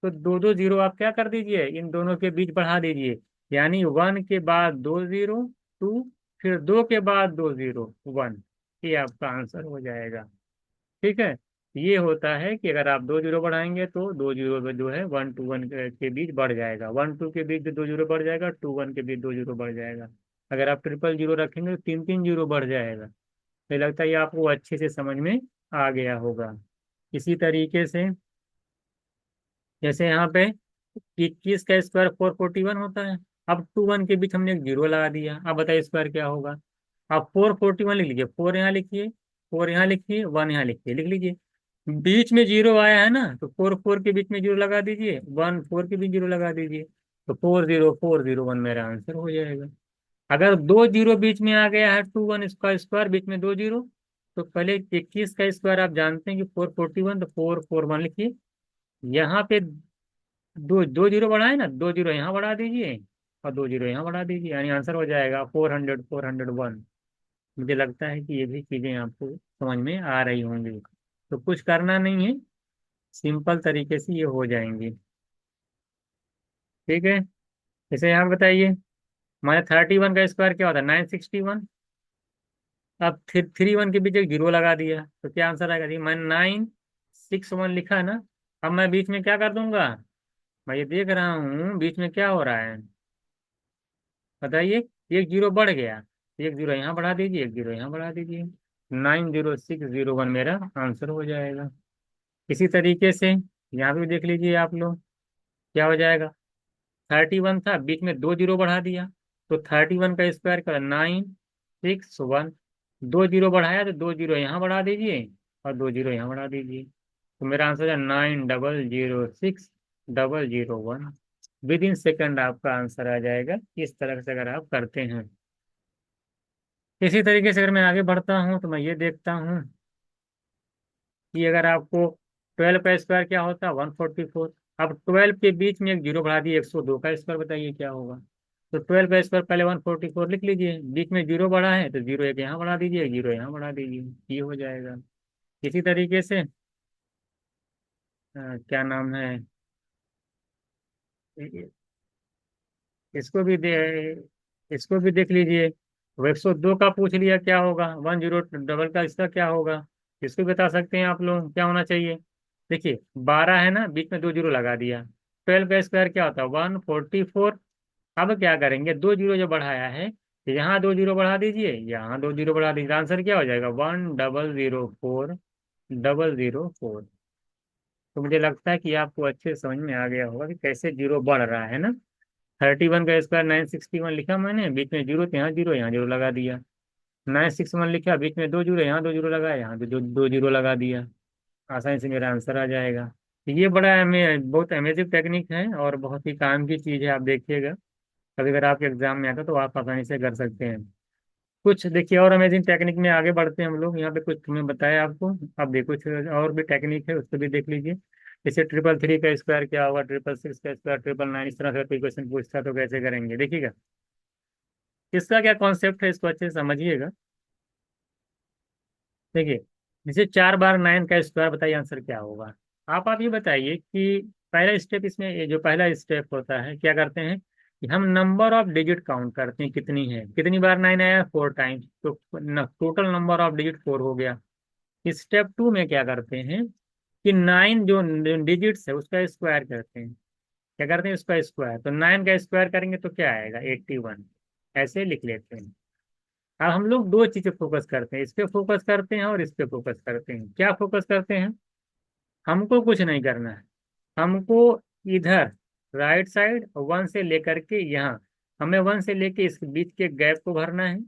तो 2 2 जीरो आप क्या कर दीजिए, इन दोनों के बीच बढ़ा दीजिए। यानी 1 के बाद 2 जीरो, 2, फिर 2 के बाद 2 जीरो, 1। ये आपका आंसर हो जाएगा। ठीक है, ये होता है कि अगर आप 2 जीरो बढ़ाएंगे तो 2 जीरो में जो है 1 2 1 के बीच बढ़ जाएगा, 1 2 के बीच 2 जीरो बढ़ जाएगा, 2 1 के बीच 2 जीरो बढ़ जाएगा। अगर आप ट्रिपल जीरो रखेंगे तो 3 3 जीरो बढ़ जाएगा। तो लगता है ये आपको अच्छे से समझ में आ गया होगा। इसी तरीके से जैसे यहाँ पे 21 का स्क्वायर 441 होता है। अब 2 1 के बीच हमने एक जीरो लगा दिया, अब बताइए स्क्वायर क्या होगा। अब 441 लिख लीजिए, 4 यहाँ लिखिए, 4 यहाँ लिखिए, 1 यहाँ लिखिए, लिख लीजिए। बीच में जीरो आया है ना, तो 4 4 के बीच में जीरो लगा दीजिए, 1 4 के बीच जीरो लगा दीजिए, तो 4 0 4 0 1 मेरा आंसर हो जाएगा। अगर 2 जीरो बीच में आ गया है, 2 1 इसका स्क्वायर बीच में 2 जीरो, तो पहले 21 का स्क्वायर आप जानते हैं कि 441, तो 4 4 1 लिखिए। यहाँ पे 2 2 जीरो बढ़ाए ना, 2 जीरो यहाँ बढ़ा दीजिए और 2 जीरो यहाँ बढ़ा दीजिए, यानी आंसर हो जाएगा 400 401। मुझे लगता है कि ये भी चीजें आपको समझ में आ रही होंगी, तो कुछ करना नहीं है, सिंपल तरीके से ये हो जाएंगी। ठीक है, जैसे यहाँ बताइए, हमारे 31 का स्क्वायर क्या होता है, 961। अब 3 1 के बीच एक जीरो लगा दिया तो क्या आंसर आएगा, जी मैंने 961 लिखा है ना। अब मैं बीच में क्या कर दूंगा, मैं ये देख रहा हूँ बीच में क्या हो रहा है, बताइए। एक जीरो बढ़ गया, एक जीरो यहाँ बढ़ा दीजिए, एक जीरो यहाँ बढ़ा दीजिए, 90601 मेरा आंसर हो जाएगा। इसी तरीके से यहाँ भी देख लीजिए आप लोग, क्या हो जाएगा। 31 था, बीच में 2 जीरो बढ़ा दिया, तो 31 का स्क्वायर का 961। 2 जीरो बढ़ाया तो 2 जीरो यहाँ बढ़ा दीजिए और 2 जीरो यहाँ बढ़ा दीजिए, तो मेरा आंसर है 900601। विद इन सेकेंड आपका आंसर आ जाएगा, इस तरह से अगर आप करते हैं। इसी तरीके से अगर मैं आगे बढ़ता हूँ तो मैं ये देखता हूँ कि अगर आपको 12 का स्क्वायर क्या होता है, 144। अब 12 के बीच में एक जीरो बढ़ा दिए, 102 का स्क्वायर बताइए क्या होगा। तो 12 का स्क्वायर पहले 144 लिख लीजिए, बीच में जीरो बढ़ा है तो जीरो एक यहाँ बढ़ा दीजिए, जीरो यहाँ बढ़ा दीजिए, ये हो जाएगा। इसी तरीके से क्या नाम है, इ- इसको भी दे इसको भी देख लीजिए। वो 102 का पूछ लिया क्या होगा, 102 का इसका क्या होगा, इसको भी बता सकते हैं आप लोग क्या होना चाहिए। देखिए 12 है ना, बीच में दो जीरो लगा दिया। 12 का स्क्वायर क्या होता है 144। अब क्या करेंगे, दो जीरो जो बढ़ाया है, तो यहाँ दो जीरो बढ़ा दीजिए, यहाँ दो जीरो बढ़ा दीजिए, आंसर क्या हो जाएगा 1004। तो मुझे लगता है कि आपको अच्छे से समझ में आ गया होगा कि कैसे जीरो बढ़ रहा है ना। 31 का स्क्वायर 961 लिखा मैंने, बीच में जीरो तो यहाँ जीरो लगा दिया। 961 लिखा, बीच में दो जीरो, यहाँ दो जीरो लगाया, यहाँ दो जीरो लगा दिया। आसानी से मेरा आंसर आ जाएगा। तो ये बड़ा बहुत अमेजिंग टेक्निक है और बहुत ही काम की चीज़ है, आप देखिएगा कभी अगर आपके एग्जाम में आता तो आप आसानी से कर सकते हैं। कुछ देखिए और अमेजिंग टेक्निक में आगे बढ़ते हैं हम लोग, यहाँ पे कुछ मैं बताया आपको। अब देखो कुछ और भी टेक्निक है, उसको भी देख लीजिए। जैसे 333 का स्क्वायर क्या होगा, 666 का स्क्वायर, 999, इस तरह से कोई क्वेश्चन पूछता है तो कैसे करेंगे देखिएगा। इसका क्या कॉन्सेप्ट है, इसको अच्छे से समझिएगा। देखिए जैसे 4 बार 9 का स्क्वायर, बताइए आंसर क्या होगा। आप ये बताइए कि पहला स्टेप इसमें, ये जो पहला स्टेप होता है क्या करते हैं कि हम नंबर ऑफ डिजिट काउंट करते हैं, कितनी है, कितनी बार 9 आया, 4 टाइम्स, तो टोटल नंबर ऑफ डिजिट 4 हो गया। स्टेप 2 में क्या करते हैं कि 9 जो डिजिट्स है उसका स्क्वायर करते हैं। क्या करते हैं, उसका स्क्वायर, तो 9 का स्क्वायर करेंगे तो क्या आएगा 81। ऐसे लिख लेते हैं। अब हम लोग दो चीजें फोकस करते हैं, इस पे फोकस करते हैं और इस पे फोकस करते हैं। क्या फोकस करते हैं, हमको कुछ नहीं करना है, हमको इधर राइट साइड 1 से लेकर के यहाँ, हमें 1 से लेके इस बीच के गैप को भरना है।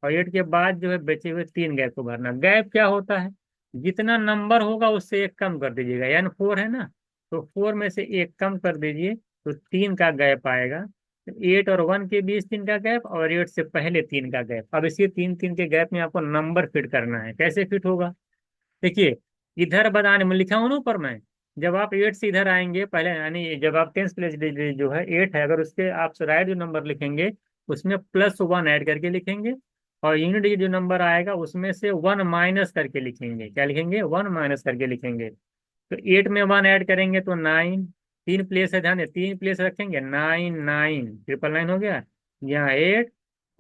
और 8 के बाद जो है बचे हुए तीन गैप को भरना। गैप क्या होता है, जितना नंबर होगा उससे एक कम कर दीजिएगा, यानी 4 है ना, तो 4 में से एक कम कर दीजिए तो तीन का गैप आएगा। 8 और 1 के बीच तीन का गैप, और 8 से पहले तीन का गैप। अब इसी तीन तीन के गैप में आपको नंबर फिट करना है। कैसे फिट होगा, देखिए इधर बताने में लिखा हूं ना ऊपर में, जब आप 8 से इधर आएंगे पहले, यानी जब आप 10 प्लेस जो है 8 है, अगर उसके आप राइट जो नंबर लिखेंगे उसमें +1 ऐड करके लिखेंगे। और यूनिट डिजिट जो नंबर आएगा उसमें से 1 माइनस करके लिखेंगे। क्या लिखेंगे, 1 माइनस करके लिखेंगे। तो 8 में 1 ऐड करेंगे तो 9। तीन प्लेस है, ध्यान है, तीन प्लेस रखेंगे, 9 9 999 हो गया, यहाँ 8।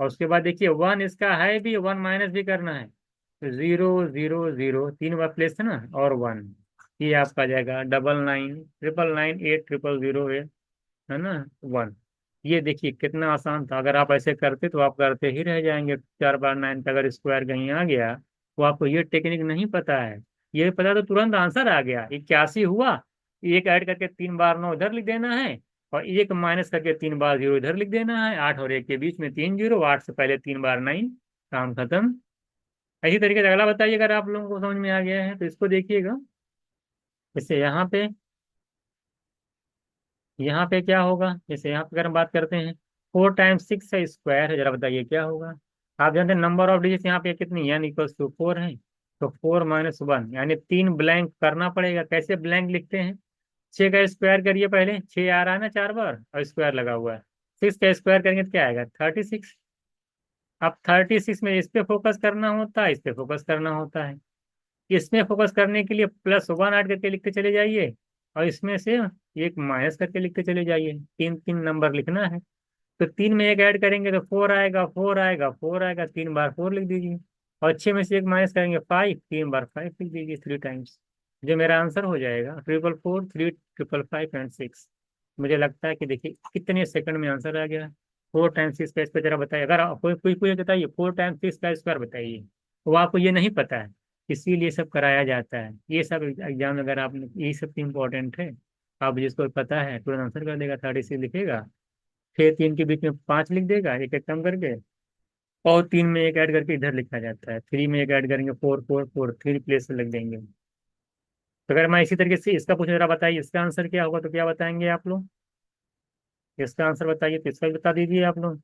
और उसके बाद देखिए 1 इसका है भी, 1 माइनस भी करना है, तो 0 0 0, तीन बार प्लेस है ना, और 1। ये आपका आ जाएगा 99 999 8 0 0 है ना, 1। ये देखिए कितना आसान था, अगर आप ऐसे करते तो आप करते ही रह जाएंगे। 4 बार 9 का अगर स्क्वायर कहीं आ गया तो आपको ये टेक्निक नहीं पता है, ये पता तो तुरंत आंसर आ गया, 81 हुआ। एक ऐड करके 3 बार 9 इधर लिख देना है, और एक माइनस करके 3 बार 0 इधर लिख देना है। 8 और 1 के बीच में तीन जीरो, 8 से पहले 3 बार 9, काम खत्म। इसी तरीके से अगला बताइए, अगर आप लोगों को समझ में आ गया है तो इसको देखिएगा। जैसे यहाँ पे क्या होगा, जैसे यहाँ पे अगर हम बात करते हैं 4 टाइम्स 6 का स्क्वायर है, जरा बताइए क्या होगा। आप जानते हैं नंबर ऑफ डिजिट यहाँ पे कितनी है, इक्वल्स टू 4 है। तो 4 - 1, यानी तीन ब्लैंक करना पड़ेगा। कैसे ब्लैंक लिखते हैं, 6 का स्क्वायर करिए, पहले 6 आ रहा है ना 4 बार, और स्क्वायर लगा हुआ है। 6 का स्क्वायर करेंगे तो क्या आएगा 36। अब 36 में इस पे फोकस करना होता है, इस पे फोकस करना होता है। इसमें फोकस करने के लिए +1 ऐड करके लिखते चले जाइए, और इसमें से एक माइनस करके लिखते चले जाइए। तीन तीन नंबर लिखना है। तो तीन में एक ऐड करेंगे तो 4 आएगा, 4 आएगा, 4 आएगा, 3 बार 4 लिख दीजिए। और 6 में से एक माइनस करेंगे 5, 3 बार 5 लिख दीजिए, 3 टाइम्स। जो मेरा आंसर हो जाएगा 444 3 555 6। मुझे लगता है कि देखिए कितने सेकंड में आंसर आ गया। 4 टाइम्स 6 का स्क्वायर, जरा बताइए, अगर कोई कोई कोई बताइए 4 टाइम्स 6 का स्क्वायर बताइए। वो आपको ये नहीं पता है, इसीलिए सब कराया जाता है। ये सब एग्जाम अगर आप, ये सब इम्पोर्टेंट है। आप जिसको पता है तुरंत आंसर कर देगा, 36 लिखेगा, 6 3 के बीच में 5 लिख देगा एक एक कम करके, और 3 में एक ऐड करके इधर लिखा जाता है, 3 में एक ऐड करेंगे 4 4 4, 3 प्लेस से लिख देंगे। तो अगर मैं इसी तरीके से इसका पूछूं, जरा बताइए इसका आंसर क्या होगा, तो क्या बताएंगे आप लोग, इसका आंसर बताइए, तो इसका भी बता दीजिए आप लोग।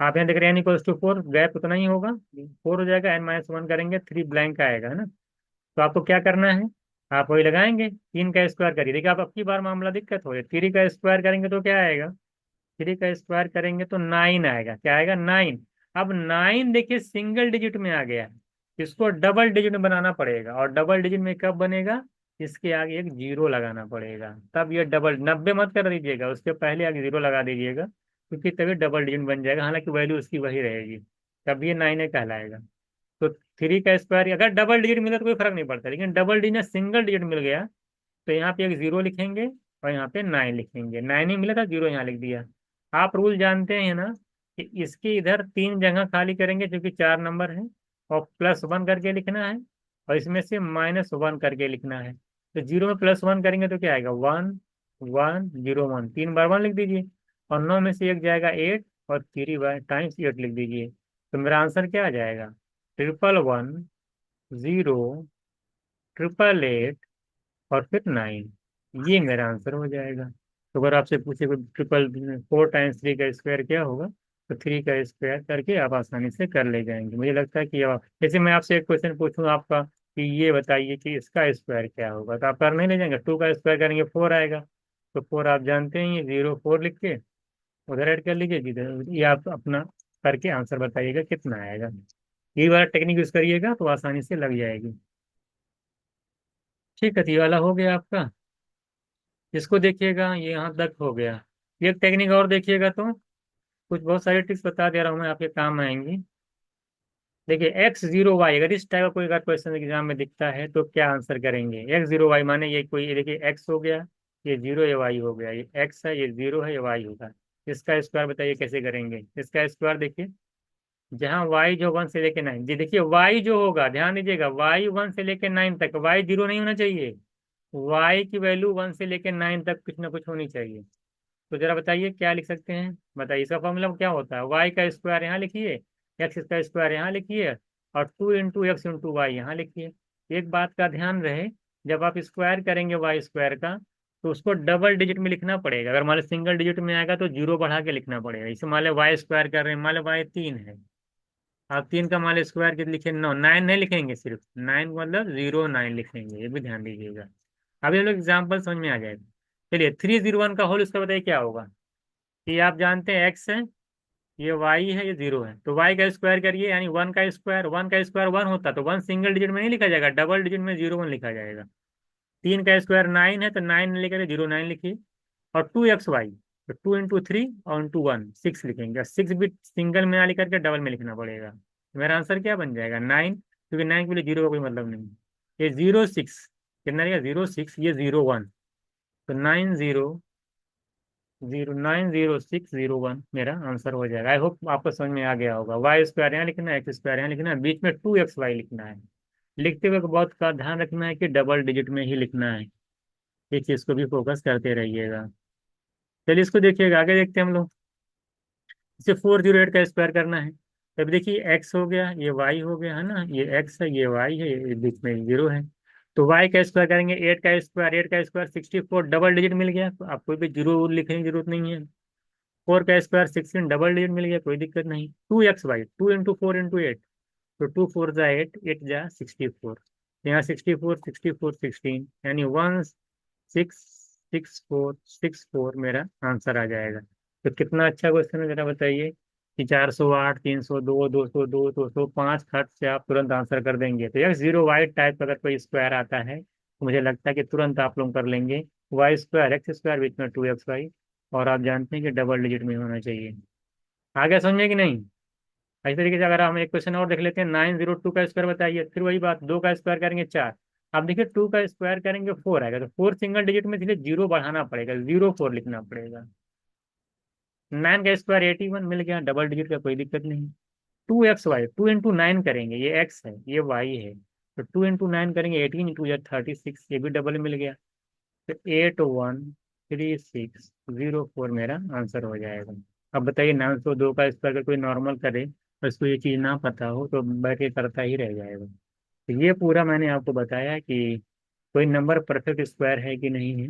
आप यहाँ देख रहे हैं n = 4, गैप उतना ही होगा, 4 हो जाएगा, n - 1 करेंगे 3 ब्लैंक आएगा, है ना। तो आपको क्या करना है, आप वही लगाएंगे, 3 का स्क्वायर करिए। देखिए आप अब की बार मामला दिक्कत हो रही है, 3 का स्क्वायर करेंगे तो क्या आएगा थ्री का स्क्वायर करेंगे तो 9 आएगा। क्या आएगा? 9। अब 9 देखिए सिंगल डिजिट में आ गया, इसको डबल डिजिट में बनाना पड़ेगा, और डबल डिजिट में कब बनेगा? इसके आगे एक जीरो लगाना पड़ेगा, तब ये डबल, 90 मत कर दीजिएगा, उसके पहले आगे जीरो लगा दीजिएगा, क्योंकि तभी डबल डिजिट बन जाएगा, हालांकि वैल्यू उसकी वही रहेगी, तब ये 9 कहलाएगा। तो थ्री का स्क्वायर अगर डबल डिजिट मिला तो कोई फर्क नहीं पड़ता, लेकिन डबल डिजिट सिंगल डिजिट मिल गया तो यहाँ पे एक जीरो लिखेंगे और यहाँ पे 9 लिखेंगे। 9 ही मिला था, जीरो यहाँ लिख दिया। आप रूल जानते हैं ना कि इसके इधर 3 जगह खाली करेंगे क्योंकि 4 नंबर है, और +1 करके लिखना है, और इसमें से -1 करके लिखना है। तो जीरो में +1 करेंगे तो क्या आएगा? 1 1 0 1, 3 बार 1 लिख दीजिए, और 9 में से एक जाएगा 8, और 3 टाइम्स 8 लिख दीजिए। तो मेरा आंसर क्या आ जाएगा? 111 0 888 और फिर 9। ये मेरा आंसर हो जाएगा। तो अगर आपसे पूछे कोई 4 4 टाइम्स 3 का स्क्वायर क्या होगा, तो 3 का स्क्वायर करके आप आसानी से कर ले जाएंगे। मुझे लगता है कि आप, जैसे मैं आपसे एक क्वेश्चन पूछूं आपका कि ये बताइए कि इसका स्क्वायर क्या होगा, तो आप कर नहीं ले जाएंगे। 2 का स्क्वायर करेंगे 4 आएगा, तो 4 आप जानते हैं, ये 0 4 लिख के उधर ऐड कर लीजिए जिधर, ये आप अपना करके आंसर बताइएगा कितना आएगा। ये वाला टेक्निक यूज करिएगा तो आसानी से लग जाएगी। ठीक है, तो ये वाला हो गया आपका। इसको देखिएगा, ये यहाँ तक हो गया। एक टेक्निक और देखिएगा तो, कुछ बहुत सारी ट्रिक्स बता दे रहा हूँ मैं, आपके काम आएंगी। देखिए X0 Y, अगर इस टाइप का कोई अगर क्वेश्चन एग्जाम में दिखता है तो क्या आंसर करेंगे? X0 Y माने ये कोई, ये देखिए X हो गया, ये जीरो, ये Y हो गया, ये X है, ये जीरो है, ये Y होगा। इसका स्क्वायर बताइए कैसे करेंगे? इसका स्क्वायर देखिए, जहाँ Y जो 1 से लेके 9, जी देखिए Y जो होगा, ध्यान दीजिएगा, Y 1 से लेके 9 तक, Y जीरो नहीं होना चाहिए, Y की वैल्यू 1 से लेके 9 तक कुछ ना कुछ होनी चाहिए। तो जरा बताइए क्या लिख सकते हैं? बताइए, इसका फॉर्मूला क्या होता है? वाई का स्क्वायर यहाँ लिखिए, एक्स का स्क्वायर यहाँ लिखिए, और 2 × X × Y यहाँ लिखिए। एक बात का ध्यान रहे, जब आप स्क्वायर करेंगे वाई स्क्वायर का, तो उसको डबल डिजिट में लिखना पड़ेगा। अगर मान लो सिंगल डिजिट में आएगा तो जीरो बढ़ा के लिखना पड़ेगा। इसे मान लो वाई स्क्वायर कर रहे हैं, मान लो वाई 3 है, आप 3 का मान लो स्क्वायर के लिखे 9, 9 नहीं लिखेंगे, सिर्फ 9 मतलब 0 9 लिखेंगे, ये भी ध्यान दीजिएगा। अभी हम लोग एग्जाम्पल समझ में आ जाएगा। चलिए 301 का होल उसका बताइए क्या होगा? ये आप जानते हैं एक्स है, ये वाई है, ये जीरो है, तो वाई का स्क्वायर करिए, यानी 1 का स्क्वायर 1 होता तो 1 सिंगल डिजिट में नहीं लिखा जाएगा, डबल डिजिट में 0 1 लिखा जाएगा। 3 का स्क्वायर 9 है, तो 9 लेकर 0 9 लिखिए। और 2 X Y, तो 2 × 3 और × 1 6 लिखेंगे, और 6 भी सिंगल में ना लिख करके डबल में लिखना पड़ेगा। तो मेरा आंसर क्या बन जाएगा? 9, क्योंकि 9 के लिए जीरो का कोई मतलब नहीं। ये 0 6 कितना रहेगा? 0 6, ये 0 1, तो 9 0 0 9 0 6 0 1 मेरा आंसर हो जाएगा। आई होप आपको समझ में आ गया होगा। वाई स्क्वायर यहाँ लिखना है, एक्स स्क्वायर यहाँ लिखना है, बीच में 2 X Y लिखना है। लिखते हुए बहुत का ध्यान रखना है कि डबल डिजिट में ही लिखना है। इस चीज को भी फोकस करते रहिएगा। चलिए इसको देखिएगा, आगे देखते हैं हम लोग। इसे 408 का स्क्वायर करना है। तब देखिए एक्स हो गया, ये वाई हो गया, है ना, ये एक्स है, ये वाई है, ये बीच में जीरो है। तो वाई का स्क्वायर करेंगे, 8 का स्क्वायर 64, डबल डिजिट मिल गया, तो आपको भी जीरो लिखने की जरूरत नहीं है। 4 का स्क्वायर 16, डबल डिजिट मिल गया, कोई दिक्कत नहीं। 2 X Y, 2 × 4 × 8, तो 2 4 × 8, 8 × 64, यहाँ 64 64 16, यानी 1 6 6 4 6 4 मेरा आंसर आ जाएगा। तो कितना अच्छा क्वेश्चन है, जरा बताइए कि 408 302 202 205 खर्च से आप तुरंत आंसर कर देंगे। तो X0 Y टाइप का अगर कोई स्क्वायर आता है तो मुझे लगता है कि तुरंत आप लोग कर लेंगे। वाई स्क्वायर एक्स स्क्वायर बीच में 2 X Y, और आप जानते हैं कि डबल डिजिट में होना चाहिए। आगे समझे कि नहीं? इस तरीके से अगर हम एक क्वेश्चन और देख लेते हैं, 902 का स्क्वायर बताइए, फिर वही बात, 2 का स्क्वायर करेंगे 4। अब देखिए 2 का स्क्वायर करेंगे 4 आएगा, तो 4 सिंगल डिजिट में इसलिए जीरो बढ़ाना पड़ेगा, 0 4 लिखना पड़ेगा। 9 का स्क्वायर 81 मिल गया, डबल डिजिट का कोई दिक्कत नहीं। 2 X Y, 2 × 9 करेंगे, ये एक्स है ये वाई है, तो 2 × 9 करेंगे, 18 × 36, ये भी डबल मिल गया। तो 813604 मेरा आंसर हो जाएगा। अब बताइए 902 का स्क्वायर अगर कोई नॉर्मल करे और इसको ये चीज़ ना पता हो तो बैठ के करता ही रह जाएगा। तो ये पूरा मैंने आपको बताया कि कोई नंबर परफेक्ट स्क्वायर है कि नहीं है,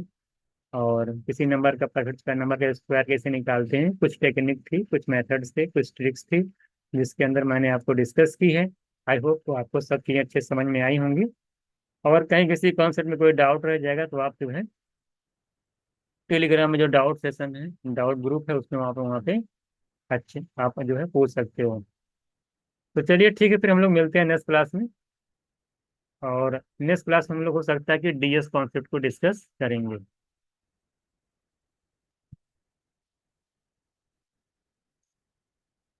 और किसी नंबर का परफेक्ट स्क्वायर, नंबर का स्क्वायर कैसे निकालते हैं, कुछ टेक्निक थी, कुछ मेथड्स थे, कुछ ट्रिक्स थी, जिसके अंदर मैंने आपको डिस्कस की है। आई होप तो आपको सब चीज़ें अच्छे से समझ में आई होंगी। और कहीं किसी कॉन्सेप्ट में कोई डाउट रह जाएगा तो आप जो है टेलीग्राम में जो डाउट सेशन है, डाउट ग्रुप है, उसमें वहाँ पे अच्छे आप जो है पूछ सकते हो। तो चलिए ठीक है, फिर हम लोग मिलते हैं नेक्स्ट क्लास में। और नेक्स्ट क्लास में हम लोग हो सकता है कि डीएस कॉन्सेप्ट को डिस्कस करेंगे।